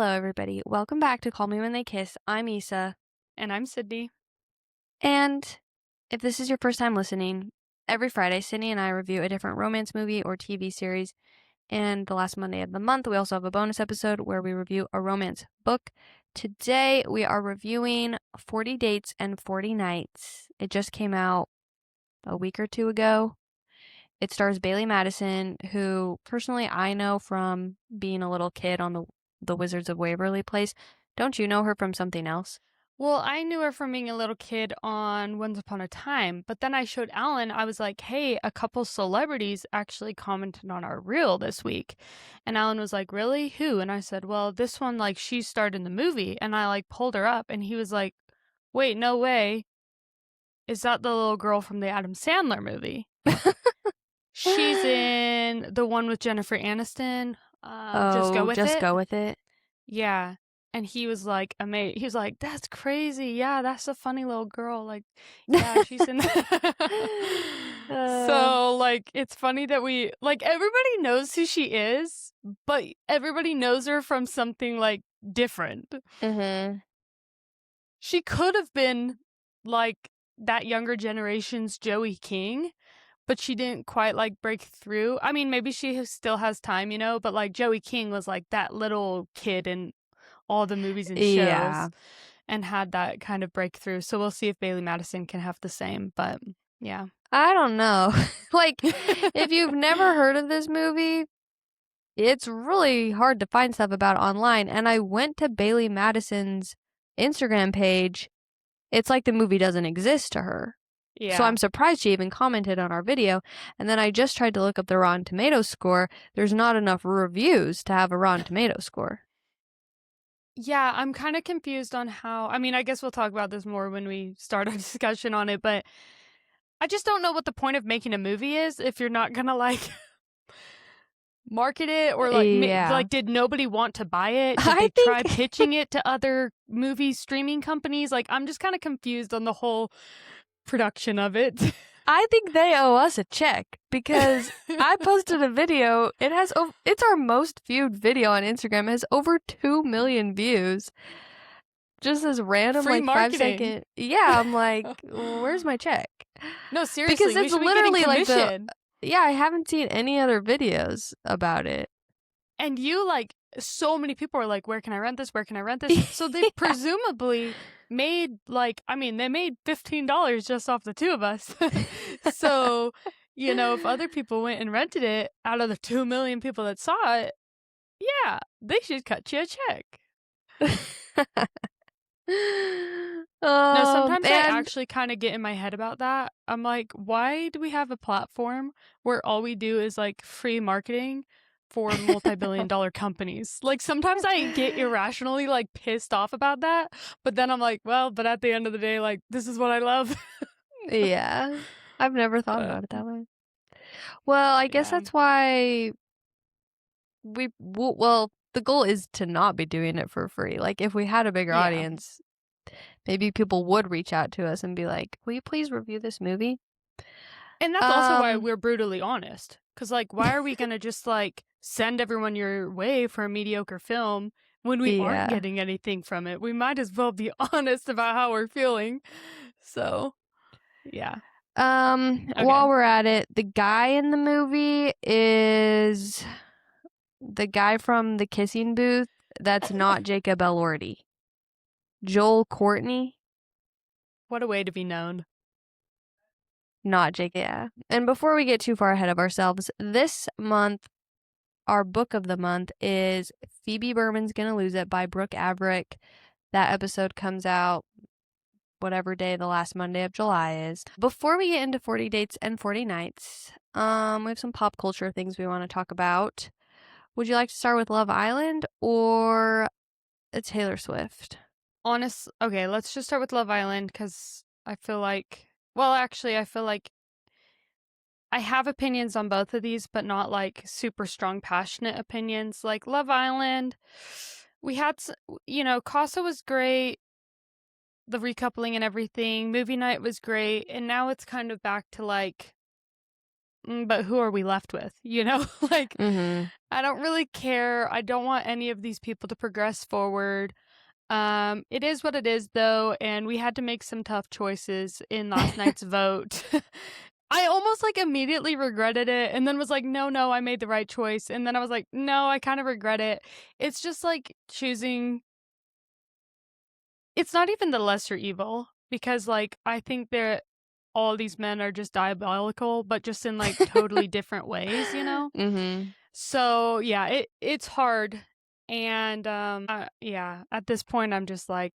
Hello, everybody. Welcome back to Call Me When They Kiss. I'm Issa. And I'm Sydney. And if this is your first time listening, every Friday, Sydney and I review a different romance movie or TV series. And the last Monday of the month, we also have a bonus episode where we review a romance book. Today, we are reviewing 40 Dates and 40 Nights. It just came out a week or two ago. It stars Bailee Madison, who personally I know from being a little kid on the Wizards of Waverly Place. Don't you know her from something else? Well, I knew her from being a little kid on Once Upon a Time, but then I showed Alan, I was like, hey, a couple celebrities actually commented on our reel this week. And Alan was like, really? Who? And I said, well, this one, like, she starred in the movie. And I, like, pulled her up, and he was like, wait, no way. Is that the little girl from the Adam Sandler movie? She's in the one with Jennifer Aniston. Just Go With It. Just Go With It. Yeah. And he was like, amazed. He was like, that's crazy. Yeah, that's a funny little girl. Like, yeah, she's in So, like, it's funny that everybody knows who she is, but everybody knows her from something, like, different. Mm-hmm. She could have been, like, that younger generation's Joey King, but she didn't quite, like, break through. I mean, maybe she still has time, but, like, Joey King was, like, that little kid in all the movies and shows and had that kind of breakthrough. So we'll see if Bailee Madison can have the same, but yeah. I don't know. Like, if you've never heard of this movie, it's really hard to find stuff about it online. And I went to Bailee Madison's Instagram page. It's like the movie doesn't exist to her. Yeah. So I'm surprised she even commented on our video. And then I just tried to look up the Rotten Tomatoes score. There's not enough reviews to have a Rotten Tomatoes score. Yeah, I'm kind of confused on how, I mean, I guess we'll talk about this more when we start our discussion on it, but I just don't know what the point of making a movie is if you're not gonna, like, market it, or like did nobody want to buy it? Did they try pitching it to other movie streaming companies? Like, I'm just kind of confused on the whole production of it. I think they owe us a check because I posted a video. It's our most viewed video on Instagram. It has over 2 million views. Just this random free like marketing. 5-second. Yeah, I'm like, where's my check? No, seriously, because it's literally like I haven't seen any other videos about it. And so many people are like, where can I rent this? Where can I rent this? So they presumably made they made $15 just off the two of us. So, if other people went and rented it out of the 2 million people that saw it, yeah, they should cut you a check. No, sometimes I actually kind of get in my head about that. I'm like, why do we have a platform where all we do is like free marketing for multi-billion-dollar companies? Like, sometimes I get irrationally like pissed off about that, but then I'm like, well, but at the end of the day, like, this is what I love. Yeah, I've never thought about it that way. Well, I guess that's why the goal is to not be doing it for free. Like, if we had a bigger audience, maybe people would reach out to us and be like, will you please review this movie? And that's also why we're brutally honest. Because, like, why are we going to just, like, send everyone your way for a mediocre film when we aren't getting anything from it? We might as well be honest about how we're feeling. So, yeah. While we're at it, the guy in the movie is the guy from the kissing booth that's not Jacob Elordi. Joel Courtney. What a way to be known. Not Jake, yeah. And before we get too far ahead of ourselves, this month, our book of the month is Phoebe Berman's Gonna Lose It by Brooke Averick. That episode comes out whatever day the last Monday of July is. Before we get into 40 Dates and 40 Nights, we have some pop culture things we want to talk about. Would you like to start with Love Island or Taylor Swift? Okay, let's just start with Love Island because I feel like... Well, actually, I feel like I have opinions on both of these, but not like super strong, passionate opinions. Like Love Island, we had, Casa was great, the recoupling and everything. Movie night was great, and now it's kind of back to like but who are we left with? You know, like, Mm-hmm. I don't really care. I don't want any of these people to progress forward. It is what it is, though, and we had to make some tough choices in last night's vote. I almost like immediately regretted it and then was like, no, I made the right choice. And then I was like, no, I kind of regret it. It's just like choosing. It's not even the lesser evil because, like, I think all these men are just diabolical, but just in like totally different ways, you know? Mm-hmm. So yeah, it's hard. And yeah, at this point I'm just like,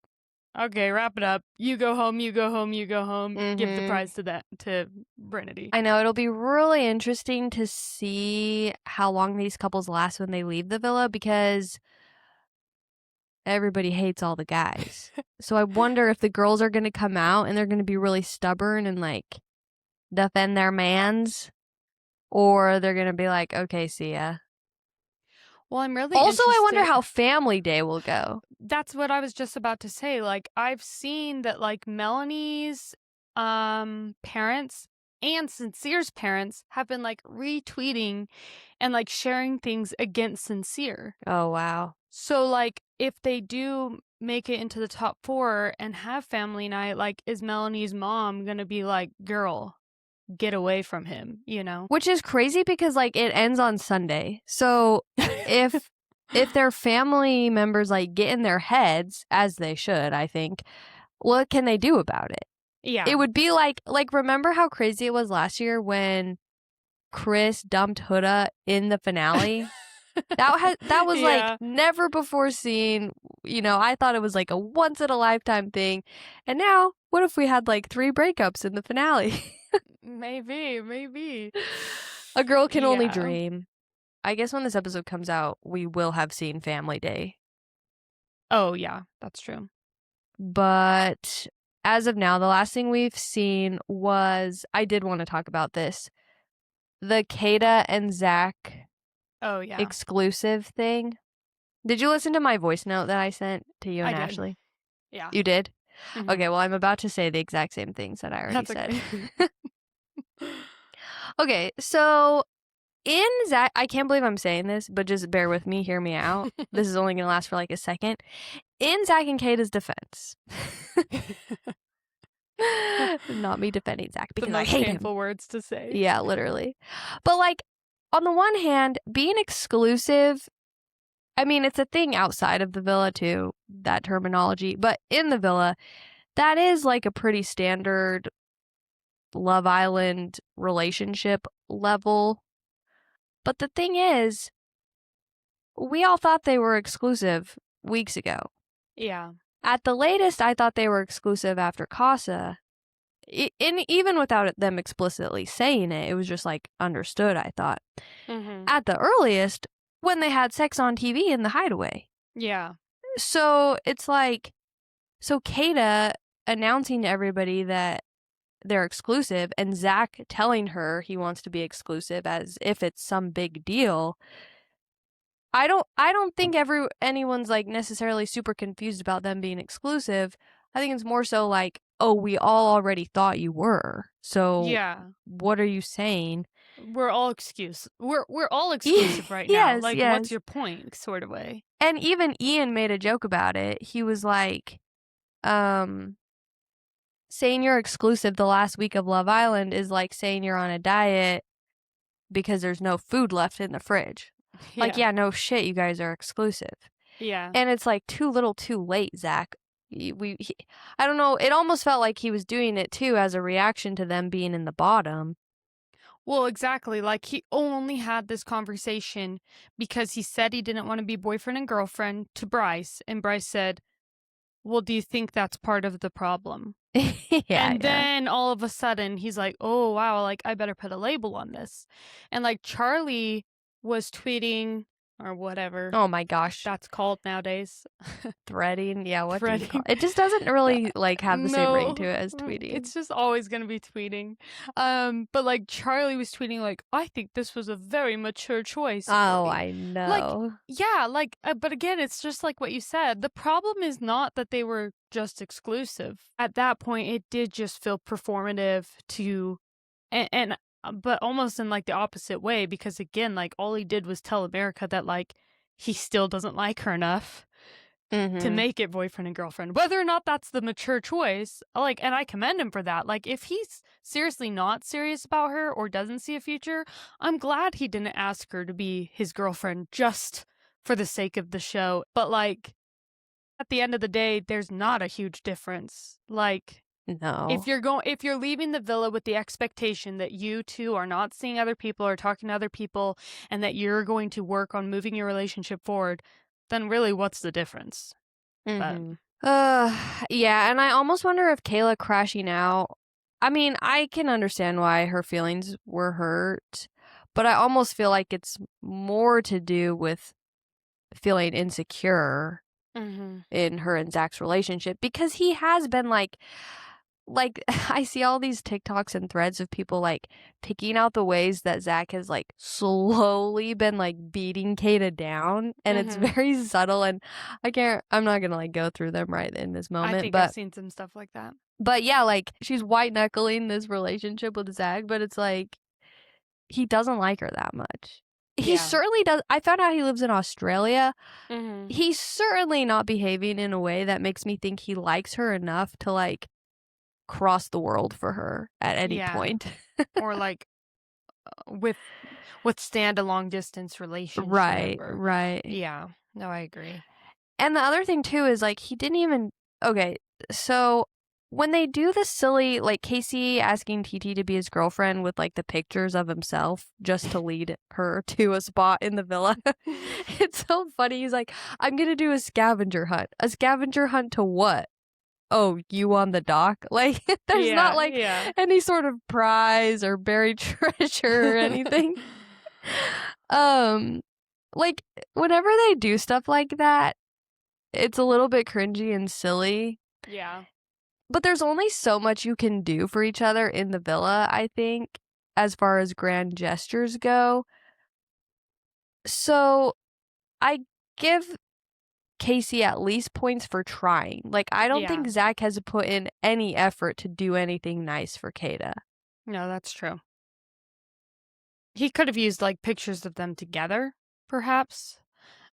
okay, wrap it up. You go home, you go home, you go home. Give the Mm-hmm. prize to Brinity. I know it'll be really interesting to see how long these couples last when they leave the villa because everybody hates all the guys. So I wonder if the girls are going to come out and they're going to be really stubborn and like defend their mans, or they're going to be like, okay, see ya. Well, I'm really Also, I wonder interested. how family day will go. That's what I was just about to say. Like, I've seen that like Melanie's parents and Sincere's parents have been like retweeting and like sharing things against Sincere. Oh, wow. So like if they do make it into the top 4 and have family night, like is Melanie's mom going to be like, "Girl, get away from him," you know? Which is crazy because like it ends on Sunday. So if their family members like get in their heads, as they should, I think, what can they do about it? Yeah. It would be like remember how crazy it was last year when Chris dumped Huda in the finale? That was like Yeah. never before seen. You know, I thought it was like a once in a lifetime thing. And now, what if we had like 3 breakups in the finale? Maybe. A girl can only Yeah. dream. I guess when this episode comes out, we will have seen Family Day. Oh, yeah, that's true. But as of now, the last thing we've seen was, I did want to talk about this, the Kata and Zach Oh, yeah. exclusive thing. Did you listen to my voice note that I sent to you and I did. Ashley? Yeah. You did? Mhm. Okay, well, I'm about to say the exact same things that I already That's said. okay. Okay, so in Zach, I can't believe I'm saying this, but just bear with me, hear me out. This is only going to last for like a second. In Zach and Kata's defense, not me defending Zach because The I most hate painful him. words to say. Yeah, literally. But like, on the one hand, being exclusive, I mean, it's a thing outside of the villa too, that terminology, but in the villa, that is like a pretty standard Love Island relationship level. But the thing is, we all thought they were exclusive weeks ago. Yeah. At the latest, I thought they were exclusive after Casa. And even without them explicitly saying it, it was just like understood, I thought. Mhm. At the earliest, when they had sex on TV in the hideaway. Yeah. So it's like, so Kata announcing to everybody that they're exclusive and Zach telling her he wants to be exclusive as if it's some big deal. I don't think anyone's like necessarily super confused about them being exclusive. I think it's more so like, oh, we all already thought you were. So Yeah. what are you saying? We're all all exclusive right now. Like, yes. what's your point, sort of way. And even Ian made a joke about it. He was like, saying you're exclusive the last week of Love Island is like saying you're on a diet because there's no food left in the fridge. Like, yeah, no shit, you guys are exclusive. Yeah. And it's like too little too late, Zach. I don't know, it almost felt like he was doing it too as a reaction to them being in the bottom. Well, exactly. Like, he only had this conversation because he said he didn't want to be boyfriend and girlfriend to Bryce. And Bryce said, well, do you think that's part of the problem? And then all of a sudden he's like, oh, wow, like I better put a label on this. And like Charlie was tweeting or whatever. Oh my gosh. That's called nowadays. Threading. Yeah, what do you Threading. call it? It just doesn't really like have the same ring to it as tweeting. It's just always gonna be tweeting. But like Charlie was tweeting like, I think this was a very mature choice. Oh, I know. Like, yeah, like, but again, it's just like what you said. The problem is not that they were just exclusive. At that point, it did just feel performative to, and but almost in, like, the opposite way because, again, like, all he did was tell America that, like, he still doesn't like her enough to Mhm. make it boyfriend and girlfriend. Whether or not that's the mature choice, like, and I commend him for that. Like, if he's seriously not serious about her or doesn't see a future, I'm glad he didn't ask her to be his girlfriend just for the sake of the show. But, like, at the end of the day, there's not a huge difference. Like, No. if you're leaving the villa with the expectation that you two are not seeing other people or talking to other people and that you're going to work on moving your relationship forward, then really what's the difference? But Mhm. Yeah, and I almost wonder if Kayla crashing out, I mean, I can understand why her feelings were hurt, but I almost feel like it's more to do with feeling insecure mhm. in her and Zach's relationship because he has been like I see all these TikToks and threads of people like picking out the ways that Zach has like slowly been like beating Kata down, and it's Mhm. very subtle, and I'm not gonna like go through them right in this I moment, think I've seen some stuff like that. but yeah, like she's white knuckling this relationship with Zach, but it's like he doesn't like her that much. He Yeah. certainly does. I found out he lives in Australia. Mhm. He's certainly not behaving in a way that makes me think he likes her enough to like cross the world for her at any Yeah. point. Or like with withstand a long distance relationship Right, or right. yeah. No, I agree. And the other thing too is like he didn't even okay, so when they do the silly like Casey asking TT to be his girlfriend with like the pictures of himself just to lead her to a spot in the villa. It's so funny. He's like, "I'm going to do a scavenger hunt." A scavenger hunt to what? Oh, you on the dock? Like there's not Yeah, like yeah. any sort of prize or buried treasure or anything. Um like whenever they do stuff like that, it's a little bit cringy and silly, Yeah. but there's only so much you can do for each other in the villa, I think, as far as grand gestures go. So I give Casey at least points for trying. Like, I don't Yeah. think Zach has put in any effort to do anything nice for Kata. No, that's true. He could have used like pictures of them together, perhaps.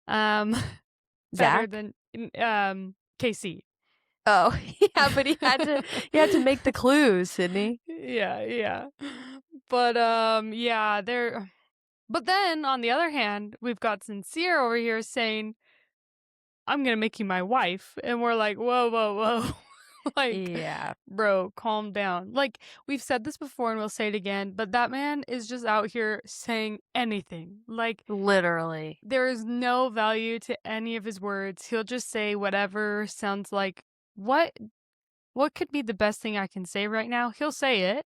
Um better Zach? than KC. Oh, yeah, but he had to make the clues, Sydney. Yeah, yeah. But yeah, there but then on the other hand, we've got Sincere over here saying, "I'm going to make you my wife." And we're like, "Whoa, whoa, whoa." Like, Yeah, bro, calm down. Like, we've said this before and we'll say it again, but that man is just out here saying anything. Like, literally. there is no value to any of his words. He'll just say whatever sounds like what what could be the best thing I can say right now? He'll say it.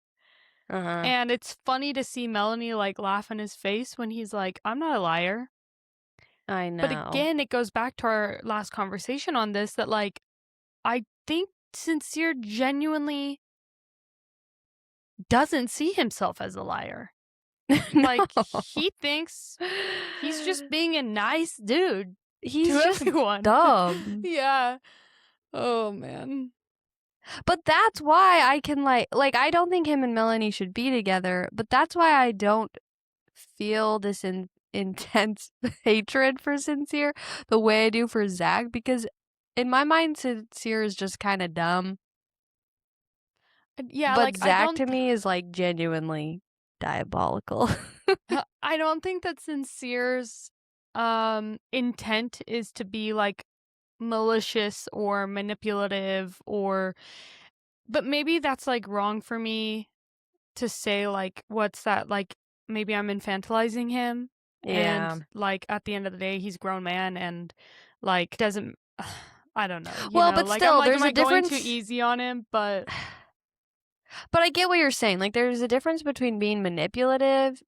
Uh-huh. And it's funny to see Melanie like laugh in his face when he's like, "I'm not a liar." I But know. again, it goes back to our last conversation on this that like I think Sincere genuinely doesn't see himself as a liar. No. Like he thinks he's just being a nice dude to He's just everyone. dumb. Yeah. Oh man. But that's why I can like I don't think him and Melanie should be together, but that's why I don't feel this intense hatred for Sincere the way I do for Zach, because in my mind Sincere is just kind of dumb, Yeah, but like I Zach don't to me is like genuinely diabolical. I don't think that Sincere's intent is to be like malicious or manipulative or but maybe that's like wrong for me to say like what's that like maybe I'm infantilizing him and Yeah. like at the end of the day he's a grown man and like doesn't I don't know, Well, but like I'm still like am there's a I going too difference. easy on him? But But I get what you're saying. Like there's a difference between being manipulative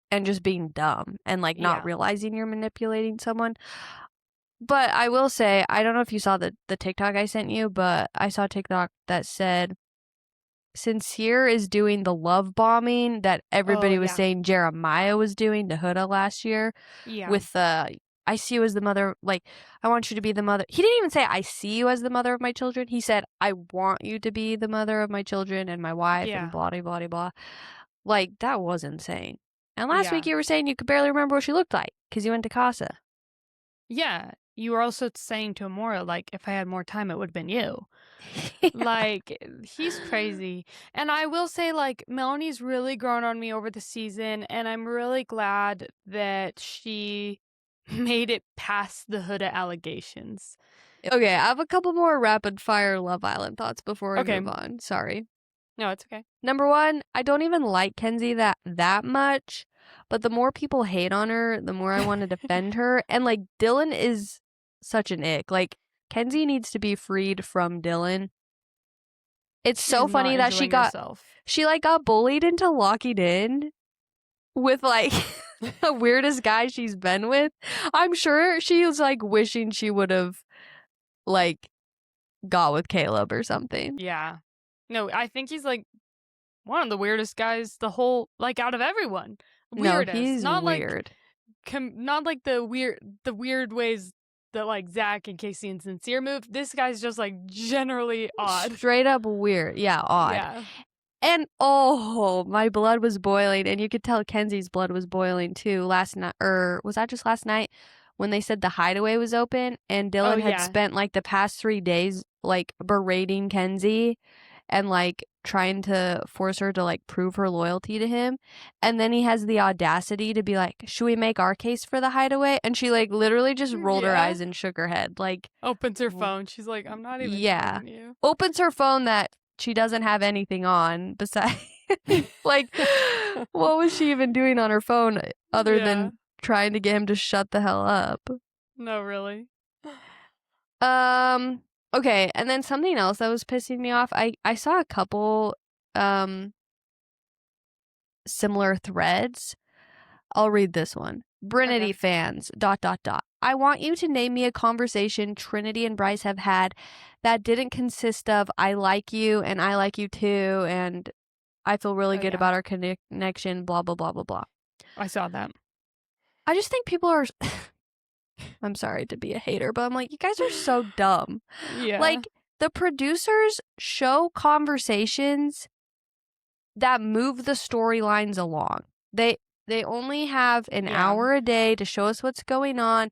and just being dumb and like not yeah. realizing you're manipulating someone. But I will say, I don't know if you saw the TikTok I sent you, but I saw a TikTok that said Sincere is doing the love bombing that Oh everybody was yeah. saying Jeremiah was doing to Huda last year Yeah. with I see you as the mother, like, I want you to be the mother. He didn't even say, I see you as the mother of my children. He said, I want you to be the mother of my children and my wife and Yeah. blah, blah, blah, blah. Like, that was insane. And last Yeah. week you were saying you could barely remember what she looked like because you went to Casa. Yeah. You were also saying to Amora, like, if I had more time, it would have been you. Yeah. Like, he's crazy. And I will say, like, Melanie's really grown on me over the season, and I'm really glad that she made it past the Huda allegations. Okay, I have a couple more rapid fire Love Island thoughts before we Okay. move on. Sorry. No, it's okay. Number one, I don't even like Kenzie that much, but the more people hate on her, the more I want to defend her. And like Dylan is such an ick. Like Kenzie needs to be freed from Dylan. It's She's so not funny that enjoying herself. she like got bullied into locking in with like the weirdest guy she's been with. I'm sure she was like wishing she would have like got with Caleb or something. Yeah. No, I think he's like one of the weirdest guys the whole like out of everyone. No, Weirdest. he's Not weird. not like the weird ways that like Zach and Casey and Sincere move. This guy's just like generally odd. Straight up weird. Yeah, odd. Yeah. And oh, my blood was boiling, and you could tell Kenzie's blood was boiling too last night. Or was that just last night when they said the hideaway was open and Dylan had yeah. spent like the past 3 days like berating Kenzie and like trying to force her to like prove her loyalty to him. And then he has the audacity to be like, should we make our case for the hideaway? And she like literally just rolled her eyes and shook her head. Like opens her phone. She's like, I'm not even telling you. Opens her phone that she doesn't have anything on besides like what was she even doing on her phone other than trying to get him to shut the hell up? No, really. Okay, and then something else that was pissing me off. I saw a couple similar threads. I'll read this one. Brinity fans, ... I want you to name me a conversation Trinity and Bryce have had that didn't consist of I like you and I like you too and I feel really good about our connection, blah, blah, blah, blah, blah. I saw that. I just think people are... I'm sorry to be a hater, but I'm like, you guys are so dumb. Yeah. Like, the producers show conversations that move the storylines along. They only have an hour a day to show us what's going on.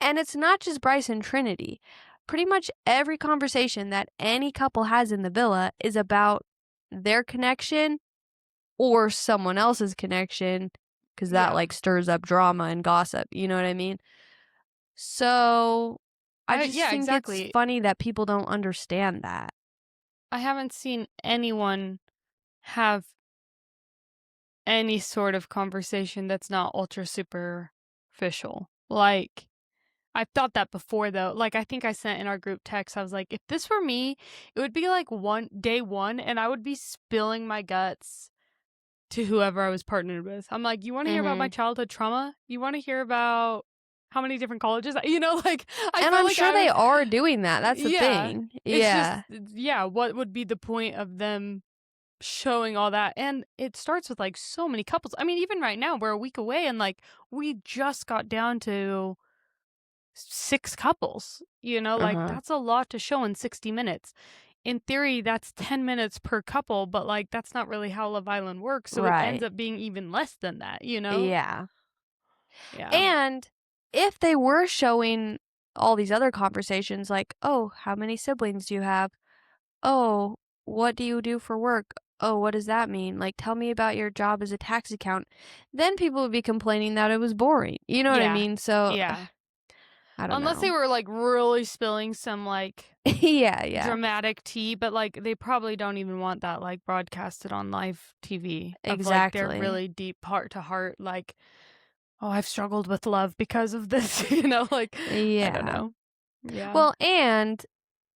And it's not just Bryce and Trinity. Pretty much every conversation that any couple has in the villa is about their connection or someone else's connection, because that like stirs up drama and gossip. You know what I mean? So I just think it's funny that people don't understand that. I haven't seen anyone have any sort of conversation that's not ultra superficial. Like, I've thought that before, though. Like, I think I sent in our group text, I was like, if this were me, it would be like day one, and I would be spilling my guts to whoever I was partnered with. I'm like, you want to hear about my childhood trauma? You want to hear about how many different colleges? You know, like, I'm sure they are doing that. That's the thing. Yeah. It's just, what would be the point of them showing all that? And it starts with like so many couples. I mean, even right now we're a week away and like we just got down to 6 couples, you know, like that's a lot to show in 60 minutes. In theory, that's 10 minutes per couple, but like that's not really how Love Island works. So it ends up being even less than that, you know? Yeah. And if they were showing all these other conversations like, oh, how many siblings do you have? Oh, what do you do for work? Oh, what does that mean? Like, tell me about your job as a tax accountant. Then people would be complaining that it was boring. You know what I mean? So, I don't know. Unless they were like really spilling some like dramatic tea, but like they probably don't even want that like broadcasted on live TV. Exactly. Like, their really deep heart to heart, like, oh, I've struggled with love because of this, you know, like, I don't know. Yeah. Well, and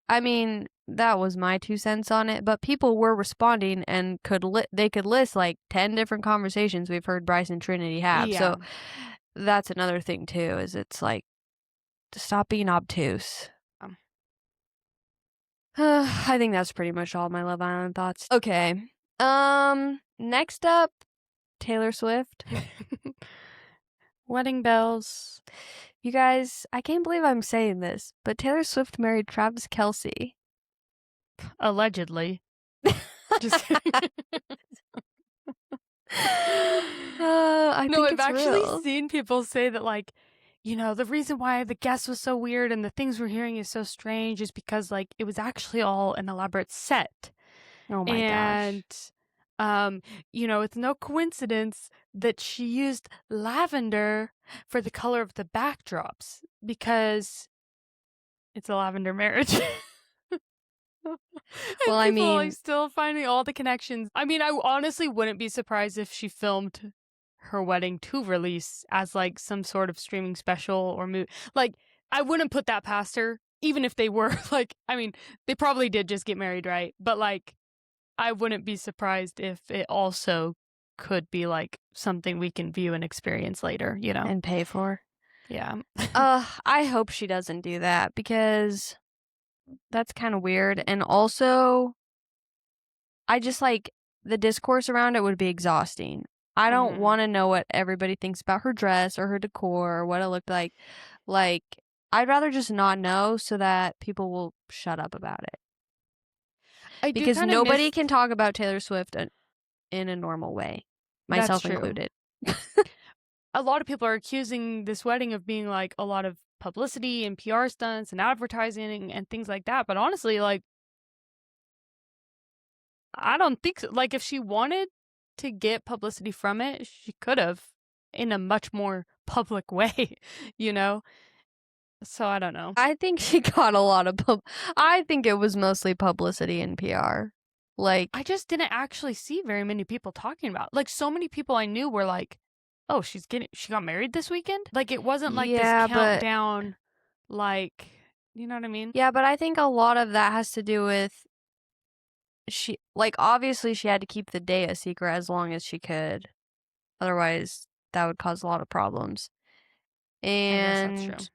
I mean, that was my 2 cents on it, but people were responding and they could list like 10 different conversations we've heard Bryce and Trinity have. So that's another thing too, is it's like, stop being obtuse. I think that's pretty much all my Love Island thoughts. Okay. Next up, Taylor Swift. Wedding bells. You guys, I can't believe I'm saying this, but Taylor Swift married Travis Kelce. Allegedly. Just kidding. I No, think I've it's actually real. seen people say that, like, you know, the reason why the guest was so weird and the things we're hearing is so strange is because, like, it was actually all an elaborate set. Oh my And, gosh. you know, it's no coincidence that she used lavender for the color of the backdrops because it's a lavender marriage. Well, And I people are like mean, still finding all the connections. I mean, I honestly wouldn't be surprised if she filmed her wedding to release as like some sort of streaming special or movie. Like, I wouldn't put that past her, even if they were like, I mean, they probably did just get married, right? But like, I wouldn't be surprised if it also could be like something we can view and experience later, you know? and pay for. Yeah. I hope she doesn't do that because that's kind of weird. And also, I just like the discourse around it would be exhausting. I don't Hmm. want to know what everybody thinks about her dress or her decor or what it looked like. Like, I'd rather just not know so that people will shut up about it. I do Because kind of nobody miss. can talk about Taylor Swift in a normal way, That's myself true. included. A lot of people are accusing this wedding of being like a lot of publicity and PR stunts and advertising and things like that. But honestly, like, I don't think so. Like, if she wanted to get publicity from it, she could have in a much more public way, you know? So I don't know. I think she got a lot of I think it was mostly publicity and PR. Like, I just didn't actually see very many people talking about it. Like, so many people I knew were like, oh, she got married this weekend? Like, it wasn't like this yeah, but countdown, like, you know what I mean? I think a lot of that has to do with she like obviously she had to keep the date a secret as long as she could. Otherwise, that would cause a lot of problems. I guess that's true. And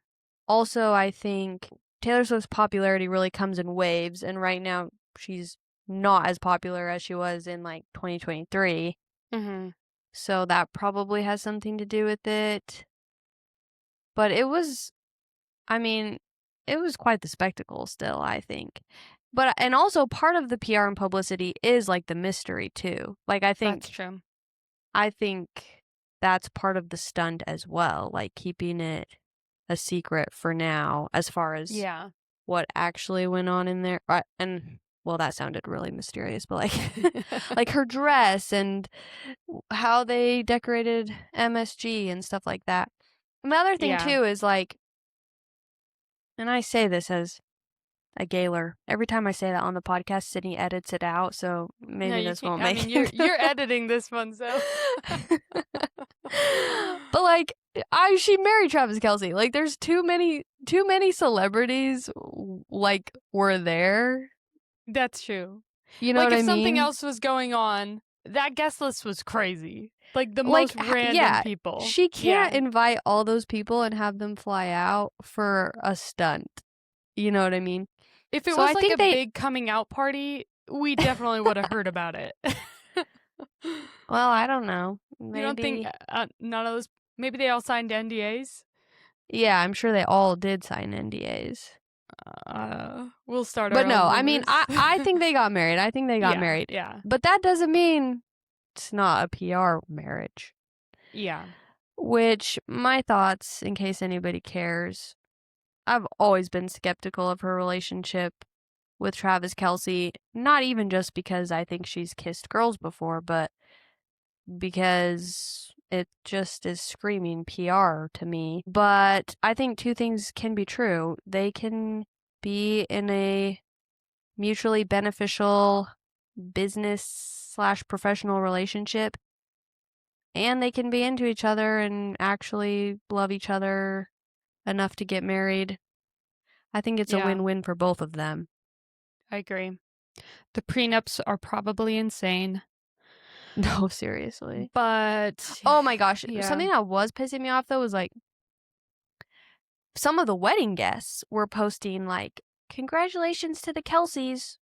also, I think Taylor Swift's popularity really comes in waves, and right now she's not as popular as she was in like 2023. Mm-hmm. So that probably has something to do with it. But I mean, it was quite the spectacle still, I think. But and also part of the PR and publicity is like the mystery too. Like That's true. I think that's part of the stunt as well, like keeping it a secret for now as far as Yeah. what actually went on in there. And well, that sounded really mysterious, but like like her dress and how they decorated MSG and stuff like that. And the other thing Yeah. too is like, and I say this as a Gaylor. Every time I say that on the podcast, Sydney edits it out, so No, maybe you this can't. won't I make mean, it. you're editing this one, so. But like, she married Travis Kelce. Like, there's too many celebrities like were there. That's true. You know Like, what if I something mean? else was going on, that guest list was crazy. Like, the Like, most random yeah, people. she Yeah. can't invite all those people and have them fly out for a stunt. You know what I mean? If it So was I like think a they. big coming out party, we definitely would have heard about it. Well, I don't know. You don't think Maybe. none of those, maybe they all signed NDAs? Yeah, I'm sure they all did sign NDAs. We'll start But our own no, I mean, rumors. I think they got married. I think they got Yeah, married. yeah, But that doesn't mean it's not a PR marriage. yeah, Which, my thoughts, in case anybody cares, I've always been skeptical of her relationship with Travis Kelce. Not even just because I think she's kissed girls before, but because it just is screaming PR to me. But I think two things can be true. They can be in a mutually beneficial business/professional relationship, and they can be into each other and actually love each other enough to get married. I think it's a yeah. win-win for both of them. I agree. The prenups are probably insane, No, seriously. but Oh my gosh. yeah, Something that was pissing me off though was like some of the wedding guests were posting like, congratulations to the Kelseys.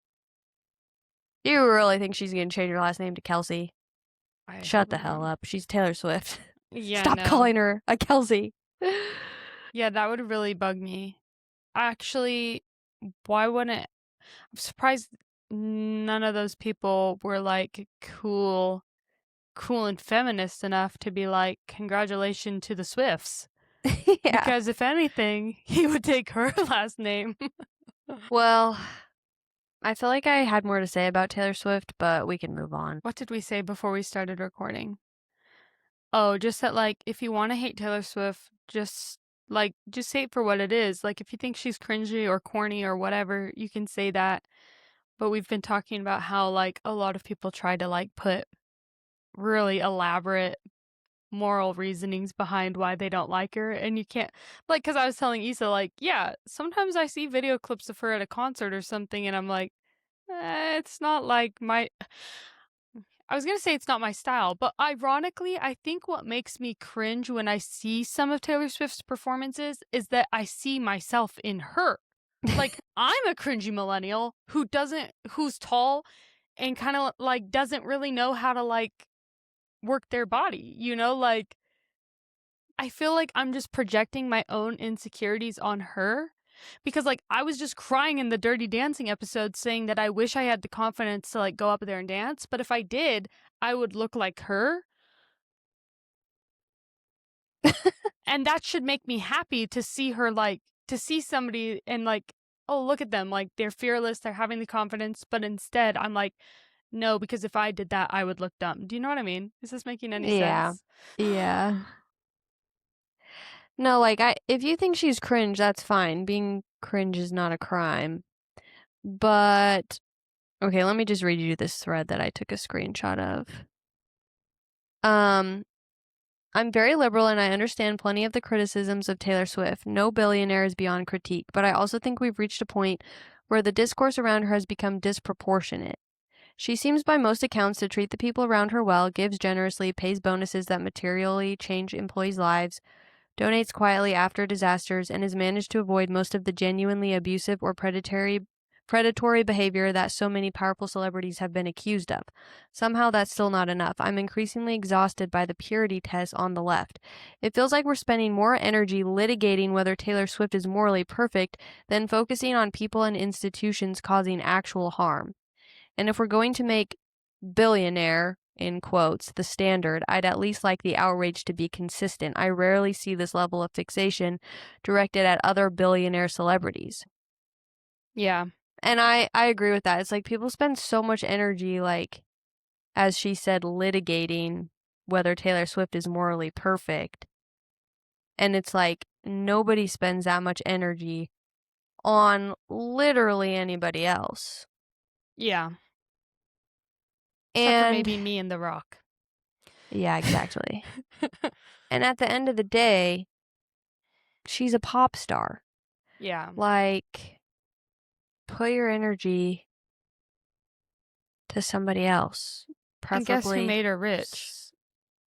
You really think she's going to change her last name to Kelsey? I Shut hope the hell not. up. She's Taylor Swift. Yeah, Stop no. calling her a Kelsey. Yeah, that would really bug me. Actually, why wouldn't I'm surprised none of those people were like cool and feminist enough to be like, congratulations to the Swifts. Yeah. Because if anything, he would take her last name. Well, I feel like I had more to say about Taylor Swift, but we can move on. What did we say before we started recording? Oh, just that, like, if you want to hate Taylor Swift, just say it for what it is. Like, if you think she's cringy or corny or whatever, you can say that. But we've been talking about how, like, a lot of people try to, like, put really elaborate moral reasonings behind why they don't like her. And you can't, like, because I was telling Issa, like, yeah, sometimes I see video clips of her at a concert or something, and I'm like, it's not like my. I was gonna say it's not my style, but ironically, I think what makes me cringe when I see some of Taylor Swift's performances is that I see myself in her. Like, I'm a cringy millennial who's tall and kind of like doesn't really know how to like work their body, you know? Like, I feel like I'm just projecting my own insecurities on her because, like, I was just crying in the Dirty Dancing episode saying that I wish I had the confidence to, like, go up there and dance, but if I did, I would look like her. And that should make me happy to see her, like, to see somebody and, like, oh, look at them. Like, they're fearless, they're having the confidence, but instead, I'm like, no, because if I did that, I would look dumb. Do you know what I mean? Is this making any Yeah. sense? Yeah. No, like if you think she's cringe, that's fine. Being cringe is not a crime. But okay, let me just read you this thread that I took a screenshot of. I'm very liberal and I understand plenty of the criticisms of Taylor Swift. No billionaire is beyond critique, but I also think we've reached a point where the discourse around her has become disproportionate. She seems by most accounts to treat the people around her well, gives generously, pays bonuses that materially change employees' lives, donates quietly after disasters, and has managed to avoid most of the genuinely abusive or predatory behavior that so many powerful celebrities have been accused of. Somehow that's still not enough. I'm increasingly exhausted by the purity test on the left. It feels like we're spending more energy litigating whether Taylor Swift is morally perfect than focusing on people and institutions causing actual harm. And if we're going to make billionaire, in quotes, the standard, I'd at least like the outrage to be consistent. I rarely see this level of fixation directed at other billionaire celebrities. Yeah. And I agree with that. It's like people spend so much energy, like, as she said, litigating whether Taylor Swift is morally perfect. And it's like nobody spends that much energy on literally anybody else. Yeah. Except for And maybe me and The Rock. yeah, exactly. And at the end of the day, she's a pop star. Yeah. Like, put your energy to somebody else. And guess who Preferably, made her rich?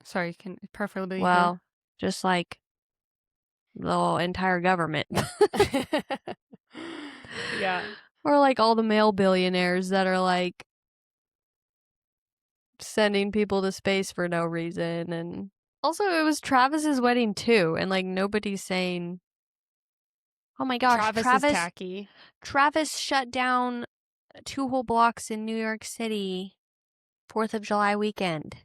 Sorry, can preferably who? well, just like the whole entire government. Yeah. Or like all the male billionaires that are like sending people to space for no reason. And also, it was Travis's wedding too. And like nobody's saying, oh my gosh, Travis is tacky. Travis shut down 2 whole blocks in New York City 4th of July weekend.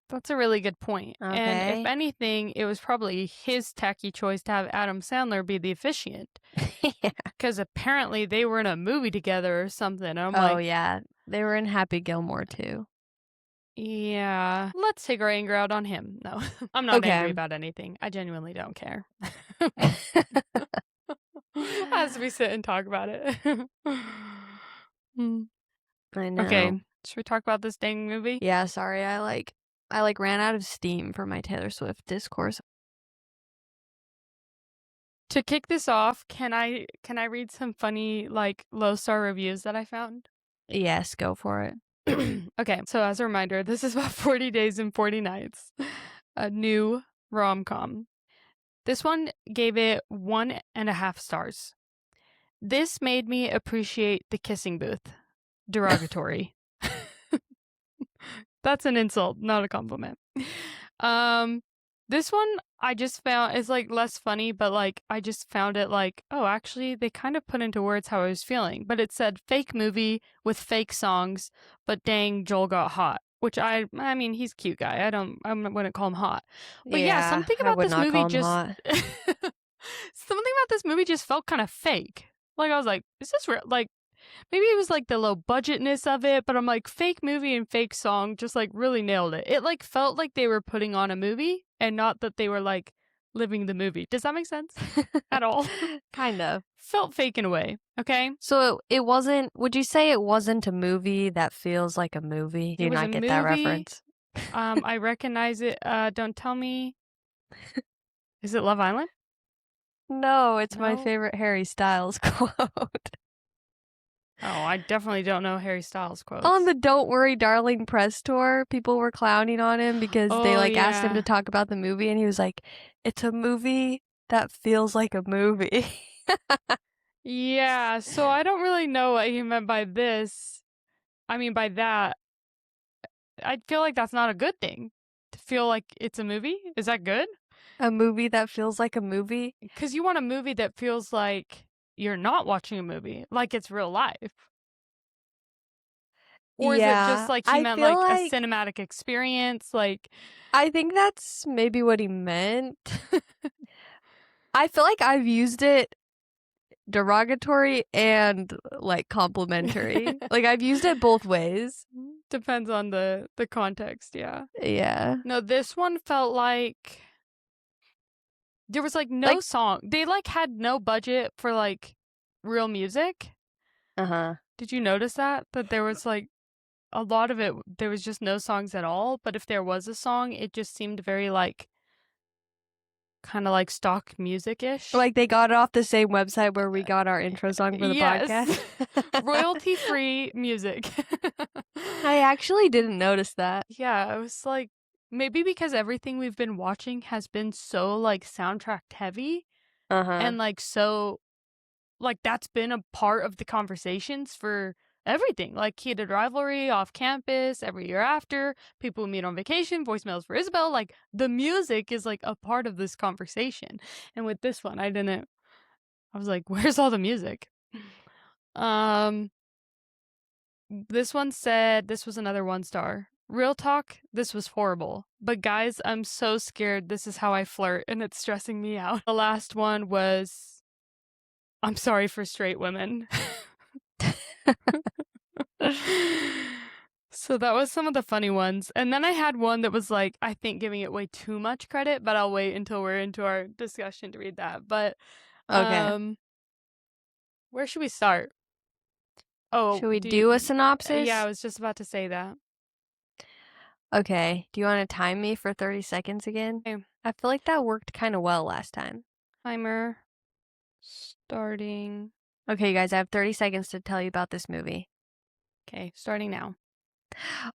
That's a really good point. Okay. And if anything, it was probably his tacky choice to have Adam Sandler be the officiant. Yeah. Because apparently they were in a movie together or something. And I'm Oh, like, yeah. They were in Happy Gilmore too. yeah, let's take our anger out on him. No, I'm not Okay. angry about anything. I genuinely don't care. As we sit and talk about it. I know. Okay, should we talk about this dang movie? Yeah, sorry. I ran out of steam for my Taylor Swift discourse. To kick this off, can I read some funny like low star reviews that I found? Yes, go for it. Okay, so as a reminder, this is about 40 Days and 40 Nights, a new rom-com. This one gave it 1.5 stars. This made me appreciate the kissing booth. Derogatory. That's an insult, not a compliment. This one I just found it's, like, less funny, but, like, I just found it like, "Oh, actually, they kind of put into words how I was feeling." But it said, "Fake movie with fake songs, but dang, Joel got hot." Which I mean, he's a cute guy. I wouldn't call him hot. But yeah, Yeah, something I about would this not movie call him just hot. something about this movie just felt kinda fake. Like, I was like, "Is this real?" Like, maybe it was, like, the low budgetness of it, but I'm like, fake movie and fake song just, like, really nailed it. It, like, felt like they were putting on a movie and not that they were, like, living the movie. Does that make sense at all? Kind of. Felt fake in a way, okay? So it wasn't would you say it wasn't a movie that feels like a movie? Do It you was a not get that movie, reference? I recognize it, don't tell me is it Love Island? No, it's my No? favorite Harry Styles quote. Oh, I definitely don't know Harry Styles On quotes. the "Don't Worry, Darling" press tour, people were clowning on him because they, Oh, like, asked him to yeah. talk about the movie, and he was like, "It's a movie that feels like a movie." Yeah, so I don't really know what he meant by this. I mean, by that, I feel like that's not a good thing. To feel like it's a movie? Is that good? A movie that feels like a movie? Because you want a movie that feels like you're not watching a movie, like it's real life. Or is it just Yeah, like he I meant feel like a like cinematic experience? Like, I think that's maybe what he meant. I feel like I've used it derogatory and, like, complimentary. Like, I've used it both ways. depends on the context, yeah. Yeah. No, this one felt like there was like no Like song. They like had no budget for like real music. uh-huh. Did you notice that? That there was like a lot of it, there was just no songs at all. But if there was a song, it just seemed very like kind of like stock music ish. Like, they got it off the same website where we got our intro song for the Yes, podcast. royalty free music. I actually didn't notice that. Yeah, I was like, maybe because everything we've been watching has been so like soundtrack heavy Uh-huh. and like so like that's been a part of the conversations for everything like heated rivalry off campus every year after people we meet on vacation voicemails for Isabel like the music is like a part of this conversation and with this one I was like where's all the music um this one said this was another 1 star real talk this was horrible but guys I'm so scared this is how I flirt and it's stressing me out the last one was I'm sorry for straight women. So that was some of the funny ones. And then I had one that was like, I think giving it way too much credit, but I'll wait until we're into our discussion to read that. But Okay. where should we start? Oh, Should we do a yeah, I synopsis? was just about to say that. Okay. Do you wanna time me for 30 seconds again? Okay, I feel like that worked kinda well last time. timer starting. Okay, you guys, I have 30 seconds to tell you about this movie. Okay, starting now.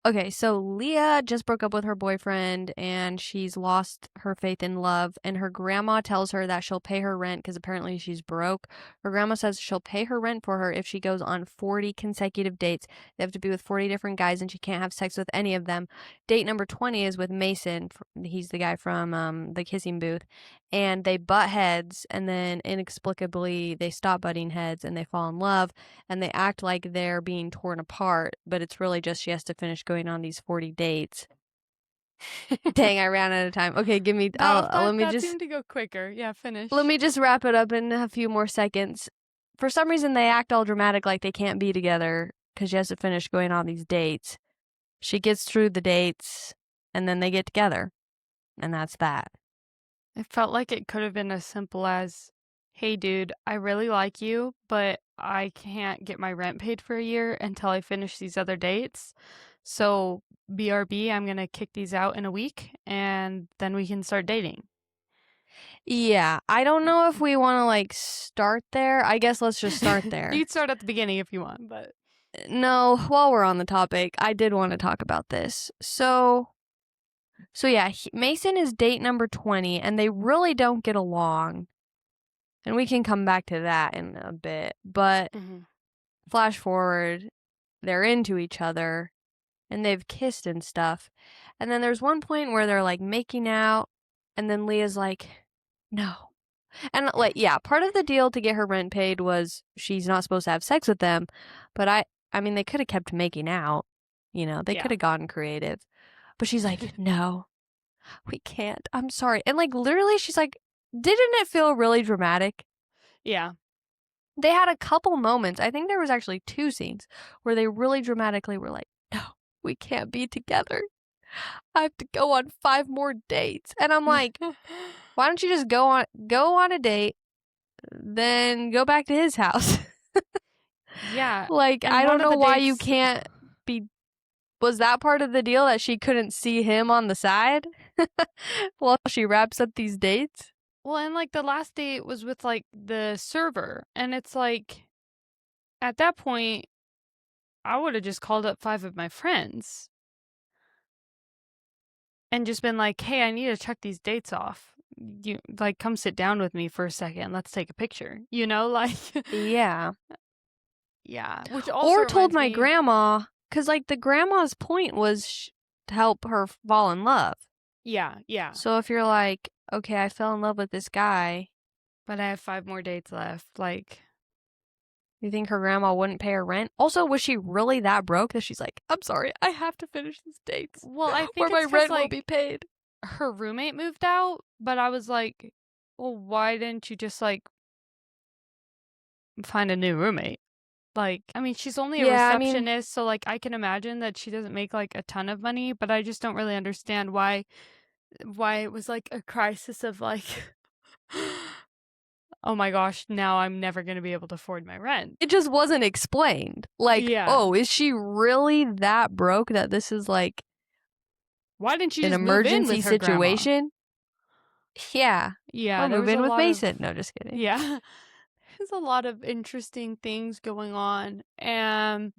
Okay, so Leah just broke up with her boyfriend and she's lost her faith in love. And her grandma tells her that she'll pay her rent because apparently she's broke. Her grandma says she'll pay her rent for her if she goes on 40 consecutive dates. They have to be with 40 different guys and she can't have sex with any of them. Date number 20 is with Mason. He's the guy from the kissing booth. And they butt heads and then inexplicably they stop butting heads and they fall in love and they act like they're being torn apart, but it's really just she has to finish going on these 40 dates. Dang, I ran out of time. Okay, give me That seemed to go quicker. Yeah, let finish. me just wrap it up in a few more seconds. For some reason they act all dramatic like they can't be together cuz she has to finish going on these dates. She gets through the dates and then they get together. And that's that. It felt like it could have been as simple as, "Hey, dude, I really like you, but I can't get my rent paid for a year until I finish these other dates. So, BRB, I'm gonna kick these out in a week, and then we can start dating." Yeah, I don't know if we want to like start there. I guess let's just start You there. can start at the beginning if you want, but No, while we're on the topic, I did want to talk about this. So yeah, Mason is date number 20 and they really don't get along. And we can come back to that in a bit. But mhm. flash forward, they're into each other and they've kissed and stuff. And then there's one point where they're like making out And then Leah's like, no. And like, yeah, part of the deal to get her rent paid was she's not supposed to have sex with them. But I mean, they could have kept making out. You know, they could Yeah. have gotten creative. But she's like, no, we can't. I'm sorry. And like, literally, she's like, didn't it feel really dramatic? Yeah. They had a couple moments. I think there was actually 2 scenes where they really dramatically were like, no, we can't be together. I have to go on 5 more dates. And I'm like, why don't you just go on a date, then go back to his house? Yeah. Like, And I one don't of know the why you dates can't be. Was that part of the deal that she couldn't see him on the side while she wraps up these dates? Well, and like the last date was with like the server, and it's like at that point I would have just called up 5 of my friends and just been like, "Hey, I need to check these dates off. You like come sit down with me for a second. Let's take a picture." You know, like Yeah. yeah, which also Or told reminds my me grandma, because like the grandma's point was to help her fall in love. yeah, yeah. So if you're like, okay, I fell in love with this guy, But I have 5 more dates left. Like you think her grandma wouldn't pay her rent? Also, was she really that broke that she's like, I'm sorry, I have to finish these dates well, I or think my it's cuz rent won't be like paid? her roommate moved out, but I was like, "Well, why didn't you just like find a new roommate?" Like, I mean, she's only a Yeah, I mean, receptionist, so like I can imagine that she doesn't make like a ton of money, but I just don't really understand why it was like a crisis of like oh my gosh, now I'm never going to be able to afford my rent. it just wasn't explained. Like, Yeah. oh, is she really that broke that this is like Why didn't you an just move in emergency with her grandma? situation? Yeah. Yeah, Or there move was in a with lot of Mason. No, just kidding. yeah. There's a lot of interesting things going on and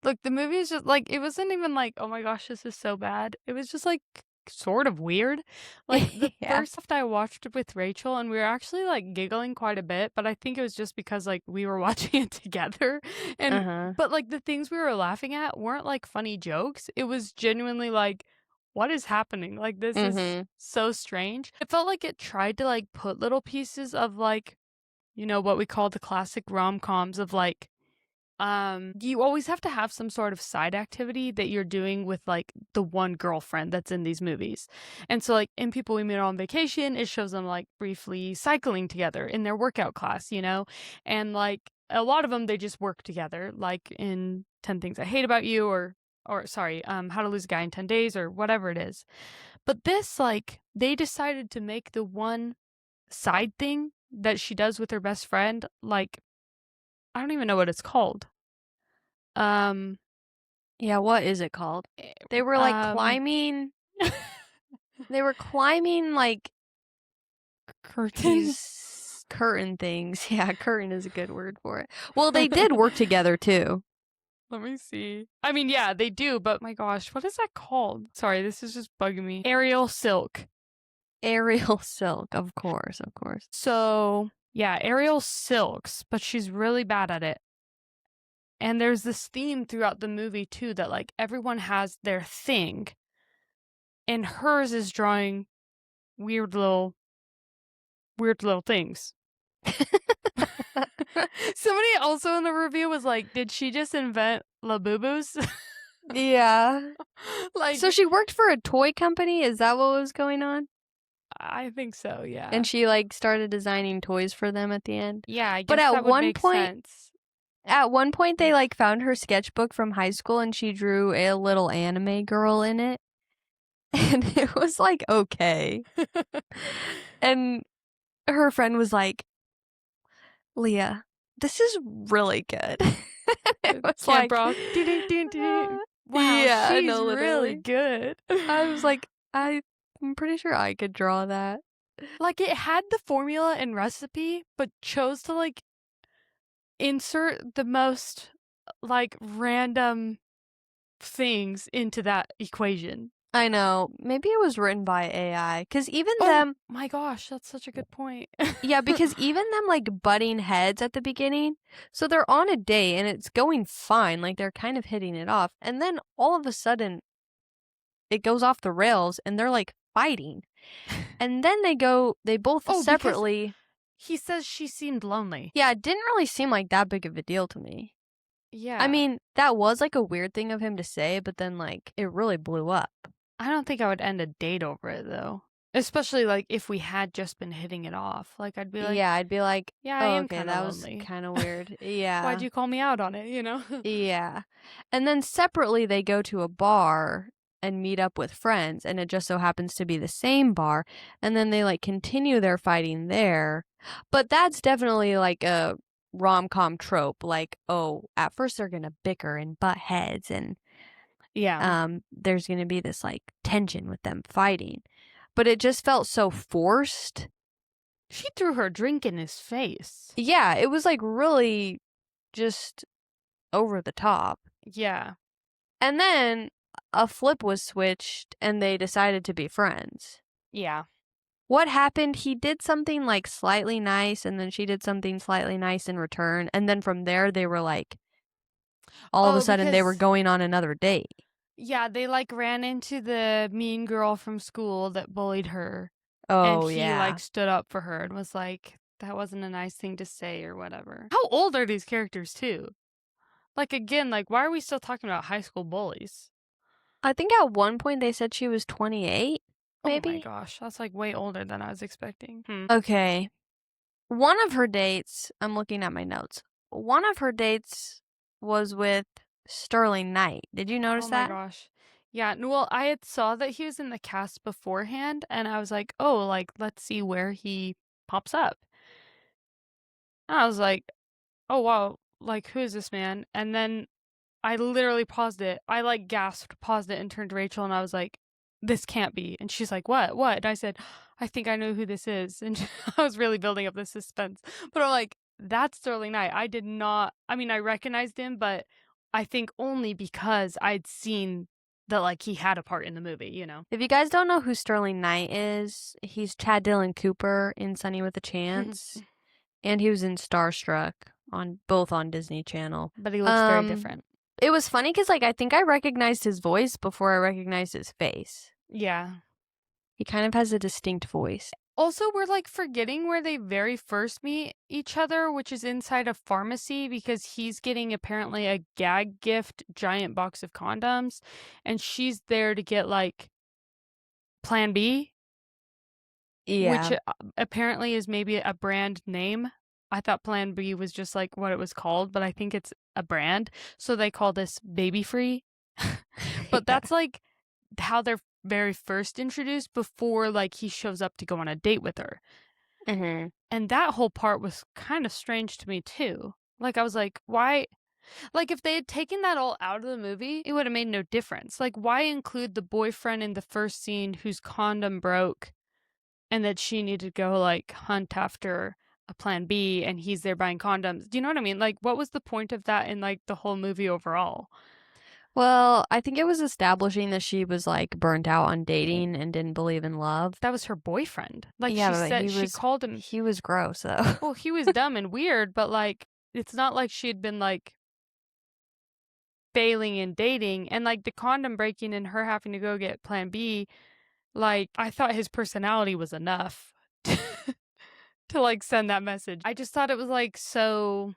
look, the movie is just like it wasn't even like, "Oh my gosh, this is so bad." It was just like sort of weird. Like the Yeah. first half I watched it with Rachel and we were actually like giggling quite a bit, but I think it was just because like we were watching it together and Uh-huh. but like the things we were laughing at weren't like funny jokes. It was genuinely like what is happening? Like this is Mm-hmm. so strange. It felt like it tried to like put little pieces of like, what we call the classic rom-coms of like you always have to have some sort of side activity that you're doing with like the one girlfriend that's in these movies. And so like in People We Meet on Vacation, it shows them like briefly cycling together in their workout class, And like a lot of them they just work together, like in 10 Things I Hate About You or sorry, How to Lose a Guy in 10 Days or whatever it is. But this like they decided to make the one side thing that she does with her best friend like I don't even know what it's called. Um, Yeah, what is it called? eh, They were like um, climbing. They were climbing like curtain. these curtain things. Yeah, curtain is a good word for it. Well, they did work together too. Let me see. I mean, yeah, they do, but my gosh, what is that called? Sorry, this is just bugging me. Aerial silk. Aerial silk, of course, of course. So, yeah, aerial silks, but she's really bad at it. And there's this theme throughout the movie too that like everyone has their thing, and hers is drawing weird little things. Somebody also in the review was like, "Did she just invent Labubu's?" Yeah. Like, So she worked for a toy company? Is that what was going on? I think so, yeah. And she like started designing toys for them at the end. Yeah, I But guess that would make sense. at one point they like found her sketchbook from high school and she drew a little anime girl in it. And it was like okay. And her friend was like, Leah, this is really good. It was Camp like, Rock. Wow, yeah, she's no, really literally. good. I was like, I'm pretty sure I could draw that. Like, it had the formula and recipe, but chose to, like, insert the most, like, random things into that equation. I know. Maybe it was written by AI. Because even Oh them, my gosh, that's such a good point. yeah, because even them like butting heads at the beginning. So they're on a date and it's going fine. Like they're kind of hitting it off. And then all of a sudden it goes off the rails and they're like fighting. And then they both Oh, because separately. he says she seemed lonely. Yeah, it didn't really seem like that big of a deal to me. Yeah. I mean, that was like a weird thing of him to say, but then like it really blew up. I don't think I would end a date over it though. Especially like if we had just been hitting it off. Like I'd be like, Yeah, I'd be like, yeah, I oh, am okay, kind of that was lonely. kind of weird. Why'd Yeah. you call me out on it, Yeah. And then separately, they go to a bar and meet up with friends, and it just so happens to be the same bar. And then they like continue their fighting there. But that's definitely like a rom-com trope. Like, oh, at first they're going to bicker and butt heads, and Yeah. there's going to be this like tension with them fighting. But it just felt so forced. She threw her drink in his face. Yeah, it was like really just over the top. Yeah. And then a flip was switched and they decided to be friends. Yeah. What happened? He did something like slightly nice, and then she did something slightly nice in return. And then from there, they were like, all of a sudden, they were going on another date. Yeah, they like ran into the mean girl from school that bullied her. Oh, and he yeah. like stood up for her and was like, that wasn't a nice thing to say or whatever. How old are these characters too? Like again, like why are we still talking about high school bullies? I think at one point they said she was 28, maybe? Oh my gosh, that's like way older than I was expecting. Okay. One of her dates, I'm looking at my notes. One of her dates was with Sterling Knight. Did you notice that? Oh my gosh. Yeah, well, I had saw that he was in the cast beforehand, and I was like, oh, like, let's see where he pops up. And I was like, oh, wow, like, who is this man? And then I literally paused it. I, like, gasped, paused it, and turned to Rachel, and I was like, this can't be. And she's like, what? What? And I said, I think I know who this is. And I was really building up the suspense. But I'm like, that's Sterling Knight. I did not, I mean, I recognized him, but I think only because I'd seen that, like, he had a part in the movie, If you guys don't know who Sterling Knight is, he's Chad Dillon Cooper in Sunny with a Chance. And he was in Starstruck, both on Disney Channel. But he looks very different. It was funny because, like, I think I recognized his voice before I recognized his face. Yeah. He kind of has a distinct voice. Also, we're like forgetting where they very first meet each other, which is inside a pharmacy because he's getting apparently a gag gift giant box of condoms, and she's there to get like Plan B, Yeah. which apparently is maybe a brand name. I thought Plan B was just like what it was called, but I think it's a brand. So they call this Baby Free. But that's like how they're very first introduced before like he shows up to go on a date with her. Mm-hmm. And that whole part was kind of strange to me too. Like I was like, why? Like if they had taken that all out of the movie, it would have made no difference. Like why include the boyfriend in the first scene whose condom broke and that she needed to go like hunt after a Plan B and he's there buying condoms? Do you know what I mean? Like what was the point of that in like the whole movie overall? Well, I think it was establishing that she was like burnt out on dating and didn't believe in love. That was her boyfriend. Like Yeah, she but said, he she was- called him. He was gross, though. Well, he was dumb and weird, but like it's not like she had been like failing in dating and like the condom breaking and her having to go get Plan B. Like I thought his personality was enough to like send that message. I just thought it was like so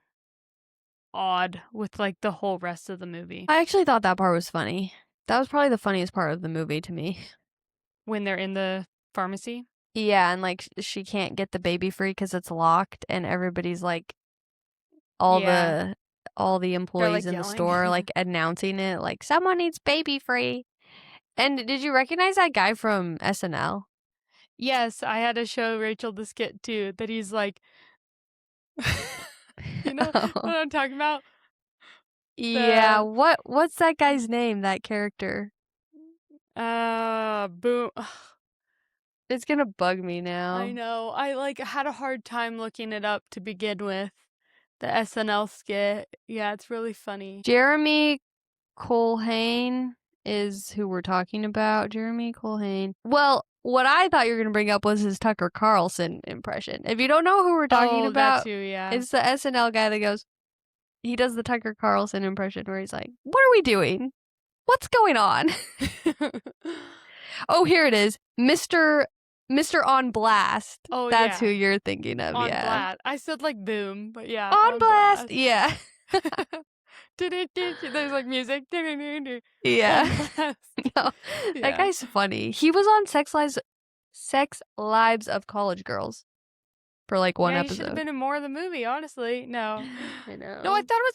odd with like the whole rest of the movie I actually thought that part was funny. That was probably the funniest part of the movie to me. when they're in the pharmacy. Yeah, and like she can't get the baby free because it's locked, and everybody's like, all the employees in the yelling. store like announcing it, like someone needs baby free. And did you recognize that guy from SNL? Yes, I had to show Rachel the skit too that he's like you know what I'm talking about? Yeah, what's that guy's name, that character? Boom. It's gonna bug me now. I know. I like had a hard time looking it up to begin with. The SNL skit. Yeah, it's really funny. Jeremy Colhane is who we're talking about. Jeremy Colhane. Well, what I thought you were going to bring up was his Tucker Carlson impression. If you don't know who we're talking about, that too, yeah. it's the SNL guy that goes, he does the Tucker Carlson impression where he's like, what are we doing? What's going on? Oh, here it is. Mr. On Blast. Oh, That's who yeah. you're thinking of, On yeah. Blast. I said, like, Boom, but yeah, On On Blast, Blast. yeah. There's, like, music. Yeah. On Blast. No, that Yeah. guy's funny. He was on Sex Lives of College Girls for, like, one Yeah, he should have episode. been in more of the movie, honestly. No. I No, I know. thought it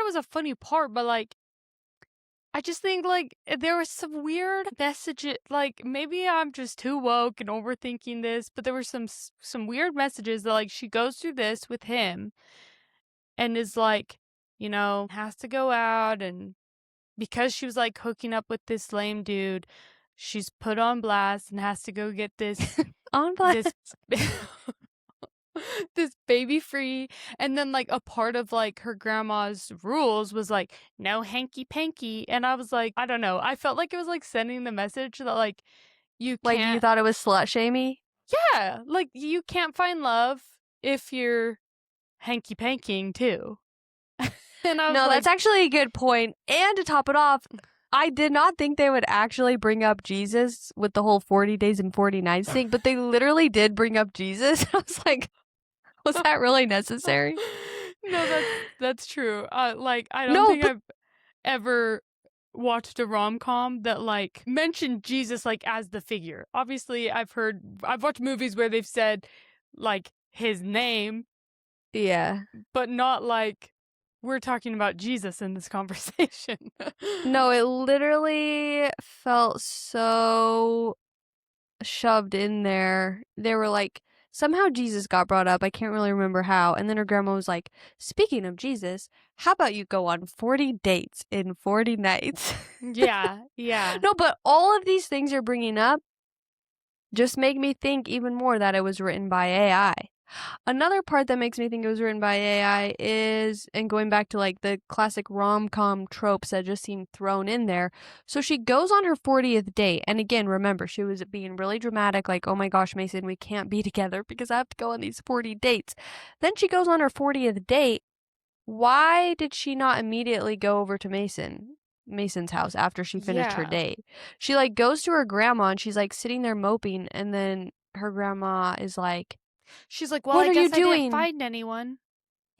was a funny part, but, like, I just think, like, there was some weird messages, like, maybe I'm just too woke and overthinking this, but there were some weird messages that, like, she goes through this with him and is, like, has to go out, and because she was, like, hooking up with this lame dude, she's put on blast and has to go get On this Blast. this baby free, and then, like, a part of, like, her grandma's rules was, like, no hanky panky, and I was like, I don't know, I felt like it was, like, sending the message that, like, you Like, you can't thought it was slut-shamey? yeah, like, you can't find love if you're hanky pankying too. And I was No, like, that's actually a good point. And to top it off, I did not think they would actually bring up Jesus with the whole 40 days and 40 nights thing, but they literally did bring up Jesus. I was like, was that really necessary? no, that's true. Like, I don't No, think but I've ever watched a rom-com that, like, mentioned Jesus, like, as the figure. Obviously, I've watched movies where they've said, like, his name, yeah. but not like we're talking about Jesus in this conversation. No, it literally felt so shoved in there. They were like, somehow Jesus got brought up. I can't really remember how. And then her grandma was like, speaking of Jesus, how about you go on 40 dates in 40 nights? Yeah, yeah. No, but all of these things you're bringing up just make me think even more that it was written by AI. Another part that makes me think it was written by AI is, and going back to like the classic rom-com tropes that just seem thrown in there. So she goes on her 40th date. And again, remember, she was being really dramatic, like, oh my gosh, Mason, we can't be together because I have to go on these 40 dates. Then she goes on her 40th date. Why did she not immediately go over to Mason's house after she finished her Yeah. date? She like goes to her grandma and she's like sitting there moping, and then her grandma is like, She's like, well, what I are you guess I didn't doing? find anyone.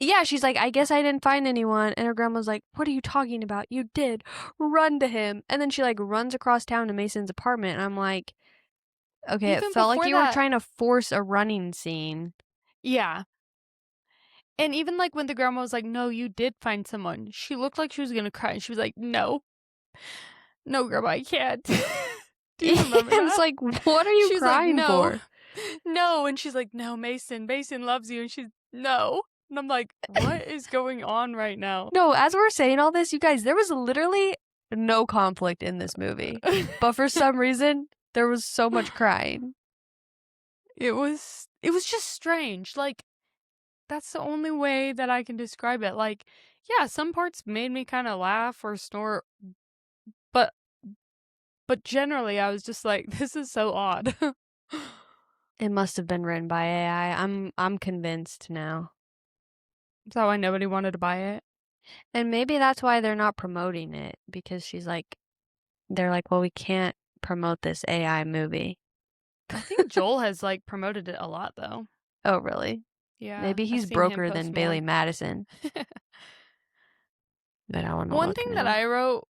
Yeah, she's like, I guess I didn't find anyone. And her grandma's like, what are you talking about? You did. Run to him. And then she like runs across town to Mason's apartment. And I'm like, okay, it Even felt like before you were that, trying to force a running scene. yeah. And even like when the grandma was like, no, you did find someone, she looked like she was gonna cry. And she was like, no, no, grandma, I can't. Do you remember And it's that? like, what are you She's like, crying no, for? no. And she's like, no, Mason loves you. And she's, no. And I'm like, what is going on right now? No, as we're saying all this, you guys, there was literally no conflict in this movie. But for some reason, there was so much crying. It was just strange. Like, that's the only way that I can describe it. Like, yeah, some parts made me kind of laugh or snort, but generally I was just like, this is so odd. It must have been written by AI. I'm convinced now. That's why nobody wanted to buy it. And maybe that's why they're not promoting it, because they're like, well, we can't promote this AI movie. I think Joel has like promoted it a lot though. Oh, really? Yeah, Maybe I've he's seen him broker post than more. Bailee Madison. But I want to One look thing that now. I wrote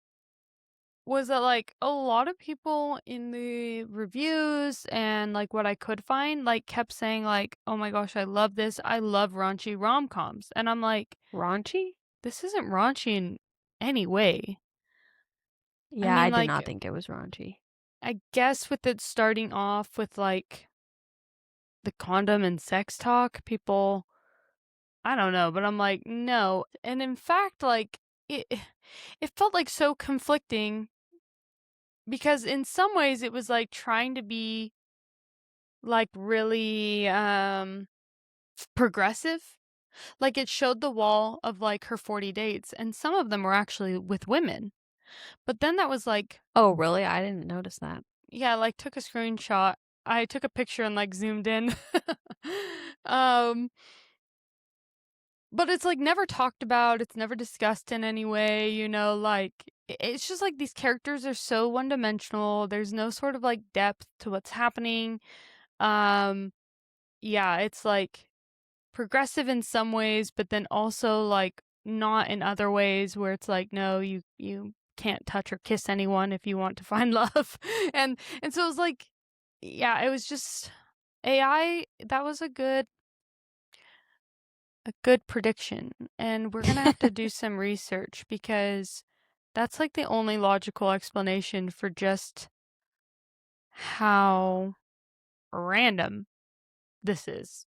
was that like a lot of people in the reviews and like what I could find like kept saying like, oh my gosh, I love this. I love raunchy rom-coms. And I'm like, Raunchy? this isn't raunchy in any way. I Yeah, I mean, did not like, think it was raunchy. I guess with it starting off with like the condom and sex talk, people, I don't know, but I'm like, no. And in fact, like, it felt like so conflicting because in some ways it was like trying to be like really progressive. Like it showed the wall of like her 40 dates and some of them were actually with women. But then that was like, Oh, really? I didn't notice that. yeah, like took a screenshot. I took a picture and like zoomed in. um but it's, like, never talked about, it's never discussed in any way, like, it's just, like, these characters are so one-dimensional, there's no sort of, like, depth to what's happening, um, yeah, it's, like, progressive in some ways, but then also, like, not in other ways where it's like, "No, you can't touch or kiss anyone if you want to find love." And so it was like yeah, it was just AI, that was a good prediction, and we're gonna have to do some research because that's, like, the only logical explanation for just how random this is.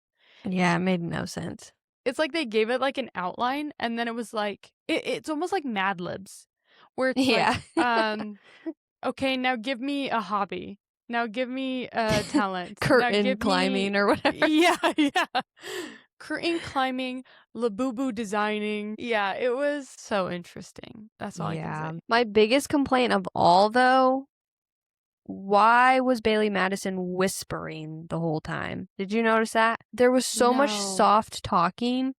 Yeah, it made no sense. It's like they gave it, like, an outline, and then it was like it's almost like Mad Libs, where it's Yeah. like, "Okay, now give me a hobby. Now give me a talent. Now Curtain give me" climbing or whatever. Yeah, yeah. Curtain climbing, Labubu designing. Yeah, it was so interesting. That's all I can say. Yeah. My biggest complaint of all, though, why was Bailee Madison whispering the whole time? Did you notice that? There was so much No. soft talking,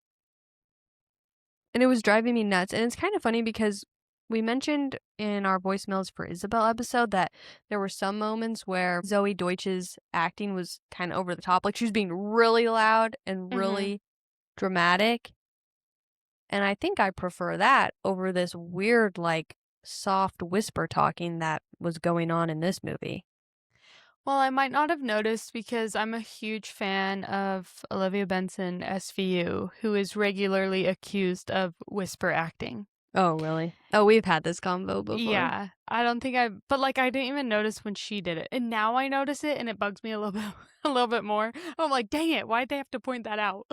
and it was driving me nuts. And it's kind of funny because we mentioned in our voicemails for Isabel episode that there were some moments where Zoe Deutsch's acting was kind of over the top. Like she was being really loud and Mhm. really dramatic. And I think I prefer that over this weird, like, soft whisper talking that was going on in this movie. Well, I might not have noticed because I'm a huge fan of Olivia Benson, SVU, who is regularly accused of whisper acting. Oh, really? Oh, we've had this convo before. Yeah, I don't think but, like, I didn't even notice when she did it, and now I notice it, and it bugs me a little bit a little bit more. I'm like, "Dang it, why'd they have to point that out?"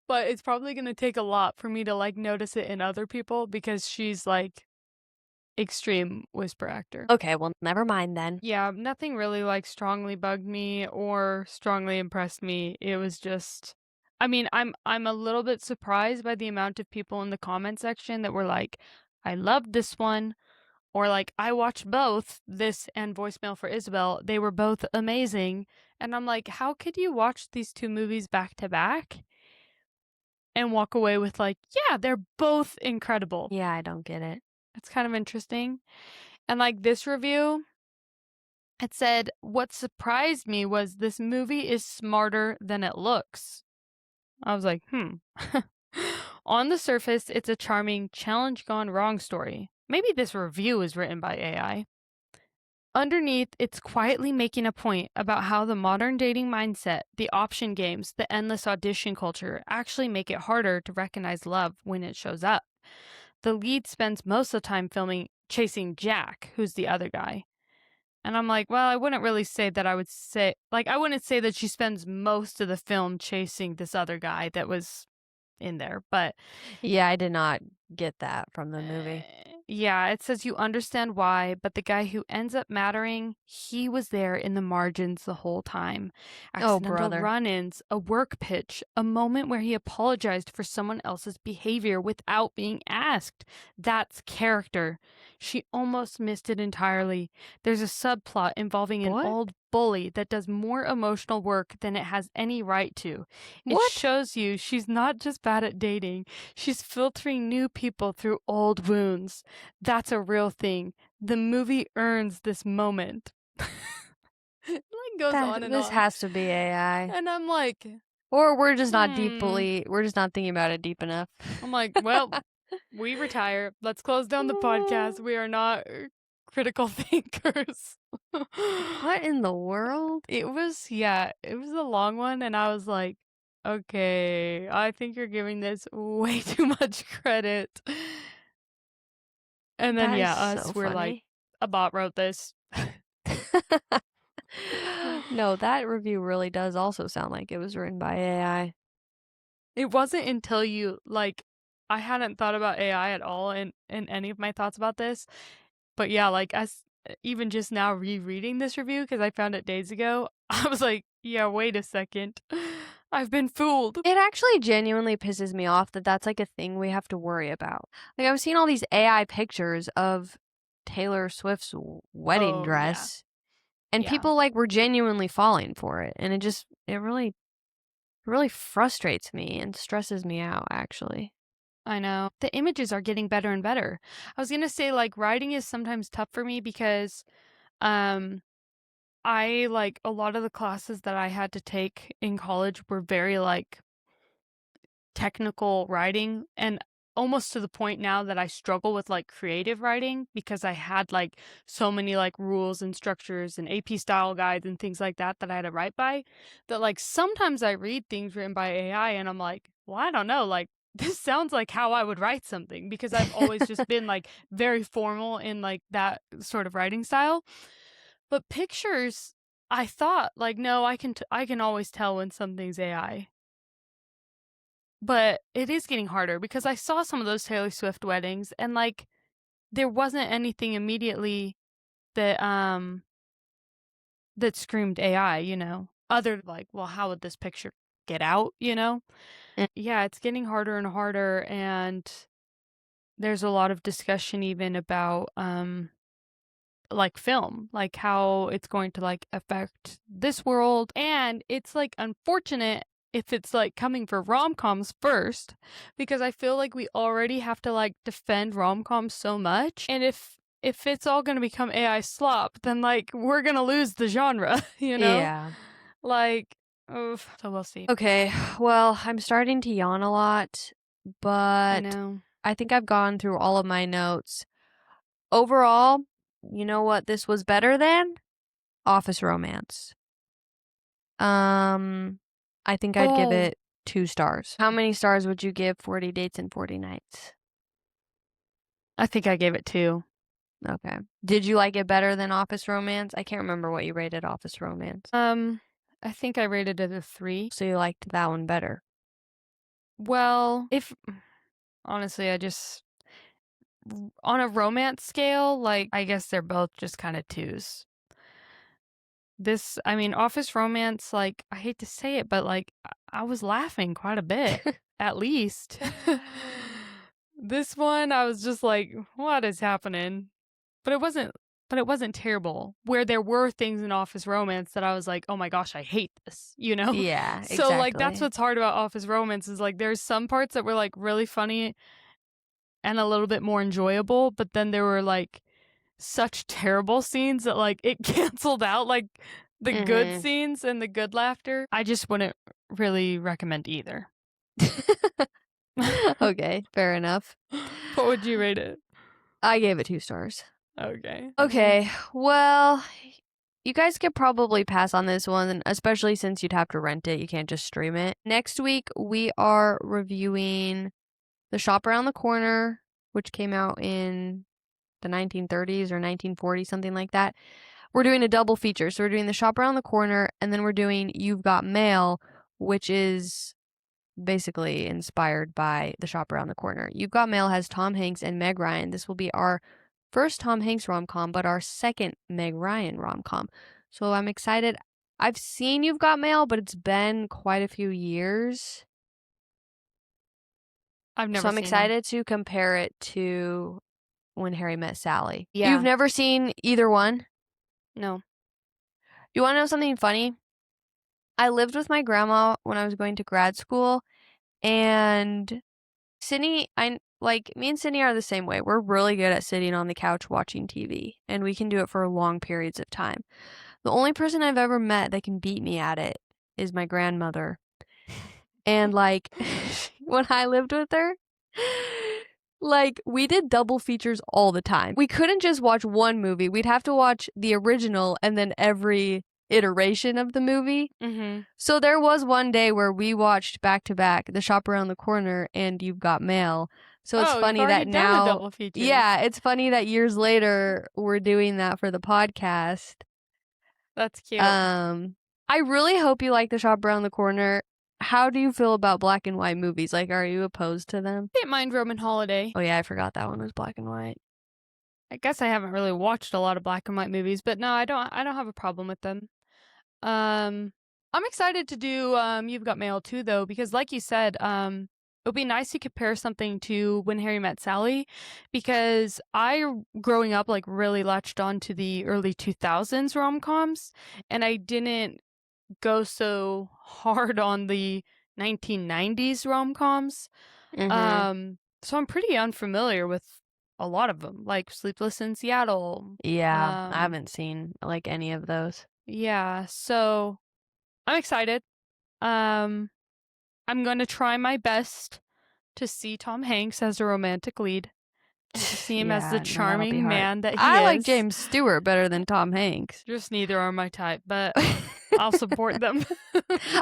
But it's probably gonna take a lot for me to, like, notice it in other people because she's, like, extreme whisper actor. Okay, well, never mind then. Yeah, nothing really, like, strongly bugged me or strongly impressed me. It was just I mean, I'm a little bit surprised by the amount of people in the comment section that were like, "I loved this one," or like, "I watched both, this and Voicemail for Isabel. They were both amazing." And I'm like, "How could you watch these 2 movies back to back and walk away with like, yeah, they're both incredible?" Yeah, I don't get it. It's kind of interesting. And like this review, it said, "What surprised me was this movie is smarter than it looks." I was like, "Hmm." On the surface, it's a charming challenge gone wrong story. Maybe this review is written by AI. Underneath, it's quietly making a point about how the modern dating mindset, the option games, the endless audition culture actually make it harder to recognize love when it shows up. The lead spends most of the time filming chasing Jack, who's the other guy. And I'm like, well, I wouldn't really say that I wouldn't say that she spends most of the film chasing this other guy that was in there, but Yeah, I did not get that from the movie. yeah, it says you understand why, but the guy who ends up mattering, he was there in the margins the whole time. Oh, Accidental brother. run ins, a work pitch, a moment where he apologized for someone else's behavior without being asked. That's character. She almost missed it entirely. There's a subplot involving an What? old bully that does more emotional work than it has any right to. It What? shows you she's not just bad at dating, she's filtering new people through old wounds. That's a real thing. The movie earns this moment. It like goes That on and this on. has to be AI. And I'm like, Or hmm. we're just not thinking about it deep enough. I'm like, well, we retire. Let's close down the podcast. We are not critical thinkers. What in the world? Yeah, it was a long one. And I was like, okay, I think you're giving this way too much credit. And then, That is yeah, so us, we're like, funny. a bot wrote this. No, that review really does also sound like it was written by AI. It wasn't until I hadn't thought about AI at all in any of my thoughts about this. But yeah, like as even just now rereading this review, because I found it days ago, I was like, yeah, wait a second. I've been fooled. It actually genuinely pisses me off that that's like a thing we have to worry about. Like I've seen all these AI pictures of Taylor Swift's wedding Oh, yeah. dress and Yeah. people like were genuinely falling for it and it really really frustrates me and stresses me out, actually. I know. The images are getting better and better. I was gonna say, like, writing is sometimes tough for me because, um, I like, a lot of the classes that I had to take in college were very, like, technical writing, and almost to the point now that I struggle with, like, creative writing because I had, like, so many, like, rules and structures and AP style guides and things like that that I had to write by, that, like, sometimes I read things written by AI and I'm like, "Well, I don't know, like, this sounds like how I would write something," because I've always just been, like, very formal in, like, that sort of writing style. But pictures, I thought, like, no, I can always tell when something's AI. But it is getting harder because I saw some of those Taylor Swift weddings and, like, there wasn't anything immediately that, that screamed AI, you know? Other like, well, how would this picture get out, you know? Mm. Yeah, it's getting harder and harder, and there's a lot of discussion even about, like, film, like, how it's going to, like, affect this world, and it's, like, unfortunate if it's, like, coming for rom-coms first, because I feel like we already have to, like, defend rom-coms so much, and if it's all gonna become AI slop, then, like, we're gonna lose the genre, you know? Yeah. Like, oof, so we'll see. Okay, well, I'm starting to yawn a lot, I but know. I think I've gone through all of my notes. Overall, you know what this was better than? Office Romance. Um, I think I'd give Oh, it 2 stars. How many stars would you give 40 Dates and 40 Nights? I think I gave it 2. Okay. Did you like it better than Office Romance? I can't remember what you rated Office Romance. I think I rated it a 3. So you liked that one better. Well, if honestly, I just on a romance scale, like, I guess they're both just kinda 2s. This I mean, Office Romance, like, I hate to say it, but, like, I was laughing quite a bit, at least. This one, I was just like, "What is happening?" But it wasn't terrible, where there were things in Office Romance that I was like, "Oh my gosh, I hate this," you know? Yeah, So, like, that's exactly. what's hard about Office Romance is, like, there's some parts that were, like, really funny and a little bit more enjoyable, but then there were, like, such terrible scenes that, like, it canceled out, like, the good Mhm. scenes and the good laughter. I just wouldn't really recommend either. Okay, fair enough. What would you rate it? I gave it 2 stars. Okay. Okay, well, you guys could probably pass on this one, especially since you'd have to rent it. You can't just stream it. Next week, we are reviewing The Shop Around the Corner, which came out in the 1930s or 1940s, something like that. We're doing a double feature. So we're doing The Shop Around the Corner, and then we're doing You've Got Mail, which is basically inspired by The Shop Around the Corner. You've Got Mail has Tom Hanks and Meg Ryan. This will be our first Tom Hanks rom-com, but our second Meg Ryan rom-com. So I'm excited. I've seen You've Got Mail, but it's been quite a few years. I've So never I'm seen them. excited to compare it to When Harry Met Sally. You've Yeah. never seen either one? No. You want to know something funny? I lived with my grandma when I was going to grad school, and Sydney, me and Sydney are the same way. We're really good at sitting on the couch watching TV, and we can do it for long periods of time. The only person I've ever met that can beat me at it is my grandmother. And like when I lived with her, like we did double features all the time. We couldn't just watch one movie. We'd have to watch the original and then every iteration of the movie. Mhm. So there was one day where we watched back to back The Shop Around the Corner and You've Got Mail. So it's Oh, you've funny already that done a now, double feature. yeah, it's funny that years later we're doing that for the podcast. That's cute. Um, I really hope you like The Shop Around the Corner. How do you feel about black and white movies? Like, are you opposed to them? Didn't mind Roman Holiday. Oh yeah, I forgot that one was black and white. I guess I haven't really watched a lot of black and white movies, but no, I don't have a problem with them. Um, I'm excited to do You've Got Mail too though, because like you said, it would be nice to compare something to When Harry Met Sally, because growing up, like, really latched on to the early 2000s rom-coms, and I didn't go so hard on the 1990s rom-coms. Mhm. So I'm pretty unfamiliar with a lot of them, like Sleepless in Seattle. Yeah, I Um, haven't seen, like, any of those. yeah, so I'm excited. Um, I'm gonna try my best to see Tom Hanks as a romantic lead and to see him as the Yeah, no, that'll be charming hard. man that he I like is. James Stewart better than Tom Hanks. Just neither are my type, but I'll support them.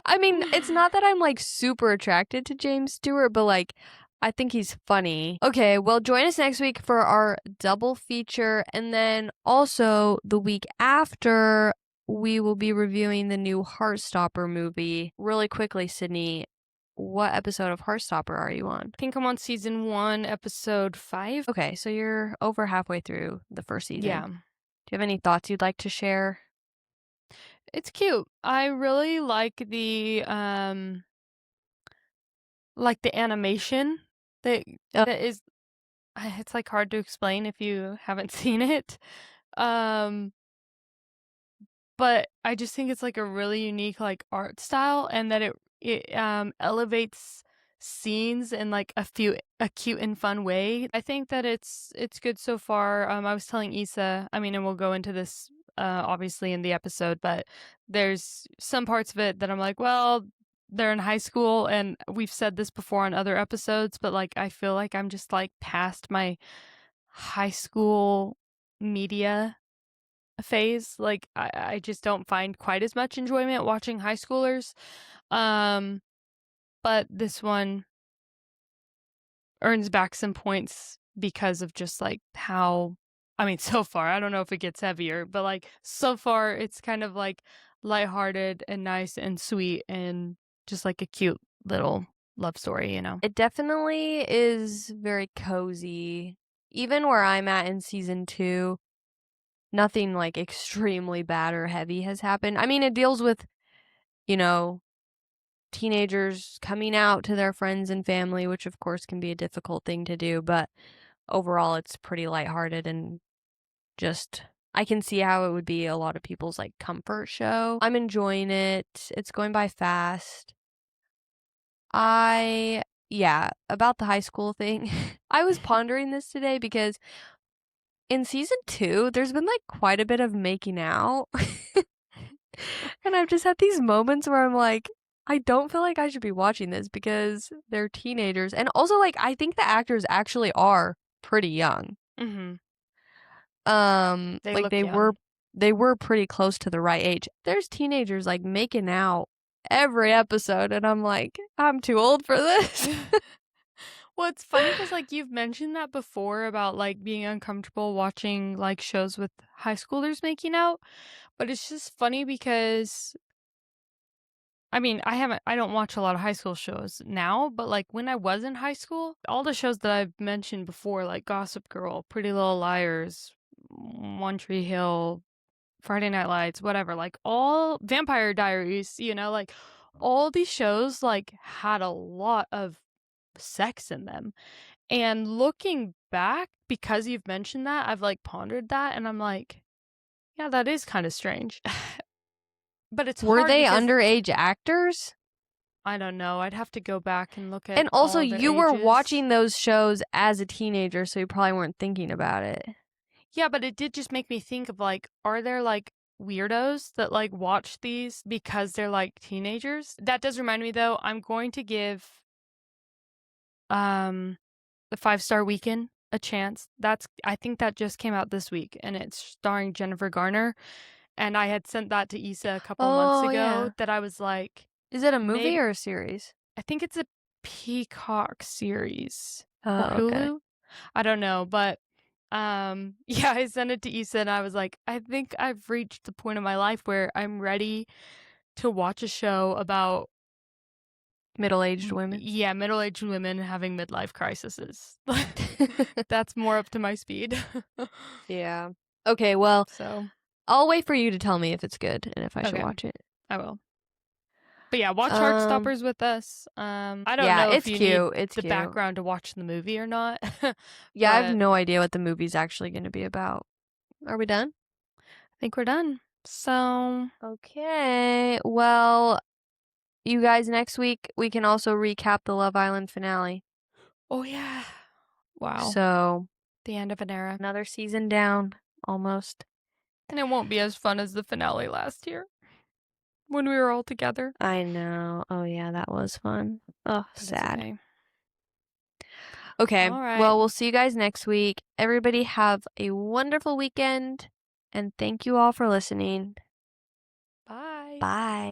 I mean, it's not that I'm, like, super attracted to James Stewart, but, like, I think he's funny. Okay, well, join us next week for our double feature, and then also the week after, we will be reviewing the new Heartstopper movie. Really quickly, Sydney, what episode of Heartstopper are you on? I think I'm on season 1, episode 5. Okay, so you're over halfway through the first season. Yeah. Do you have any thoughts you'd like to share? It's cute. I really like the animation that Uh, that is it's like hard to explain if you haven't seen it. Um but I just think it's like a really unique like art style and that it elevates scenes in like a cute and fun way. I think that it's good so far. I was telling Issa, I mean, and we'll go into this obviously in the episode, but there's some parts of it that I'm like, well, they're in high school and we've said this before on other episodes, but like I feel like I'm just like past my high school media phase. Like I just don't find quite as much enjoyment watching high schoolers. Um, but this one earns back some points because of just like how I mean, so far, I don't know if it gets heavier, but like so far it's kind of like lighthearted and nice and sweet and just like a cute little love story, you know. It definitely is very cozy. Even where I'm at in season 2, nothing like extremely bad or heavy has happened. I mean, it deals with, you know, teenagers coming out to their friends and family, which of course can be a difficult thing to do, but overall it's pretty lighthearted and just I can see how it would be a lot of people's like comfort show. I'm enjoying it. It's going by fast. Yeah, about the high school thing. I was pondering this today because in season 2, there's been like quite a bit of making out. And I've just had these moments where I'm like, I don't feel like I should be watching this because they're teenagers. And also like I think the actors actually are pretty young. Mhm. They Like look young. they were pretty close to the right age. There's teenagers like making out every episode and I'm like, I'm too old for this. Well, it's funny because like you've mentioned that before about like being uncomfortable watching like shows with high schoolers making out, but it's just funny because I mean, I don't watch a lot of high school shows now, but like when I was in high school, all the shows that I've mentioned before, like Gossip Girl, Pretty Little Liars, One Tree Hill, Friday Night Lights, whatever, like all Vampire Diaries, you know, like all these shows like had a lot of sex in them. And looking back, because you've mentioned that, I've like pondered that and I'm like, yeah, that is kind of strange. But it's Were hard they because underage actors? I don't know. I'd have to go back and look at And also all their you were ages. watching those shows as a teenager, so you probably weren't thinking about it. Yeah, but it did just make me think of like, are there like weirdos that like watch these because they're like teenagers? That does remind me though, I'm going to give um the 5-Star Weekend a chance. I think that just came out this week and it's starring Jennifer Garner. And I had sent that to Issa a couple months Oh, ago yeah. that I was like, Is it a movie maybe or a series? I think it's a Peacock series or Oh, okay. Hulu. I don't know, but yeah, I sent it to Issa and I was like, I think I've reached the point in my life where I'm ready to watch a show about Middle-aged women. yeah, middle-aged women having midlife crises. That's more up to my speed. Yeah. Okay, well, So, I'll wait for you to tell me if it's good and if I should okay, watch it. I will. But yeah, watch Um, Heartstoppers with us. I don't yeah, know if it's you need cute. It's the cute. background to watch the movie or not, Yeah, I have but no idea what the movie's actually going to be about. Are we done? I think we're done. So, Okay. Well, you guys, next week we can also recap the Love Island finale. oh yeah. Wow. So, The end of an era. another season down, almost. And it won't be as fun as the finale last year when we were all together. I know. Oh, yeah, that was fun. Oh, But it's sad. okay. Okay. All right. Well, we'll see you guys next week. Everybody have a wonderful weekend. And thank you all for listening. Bye. Bye.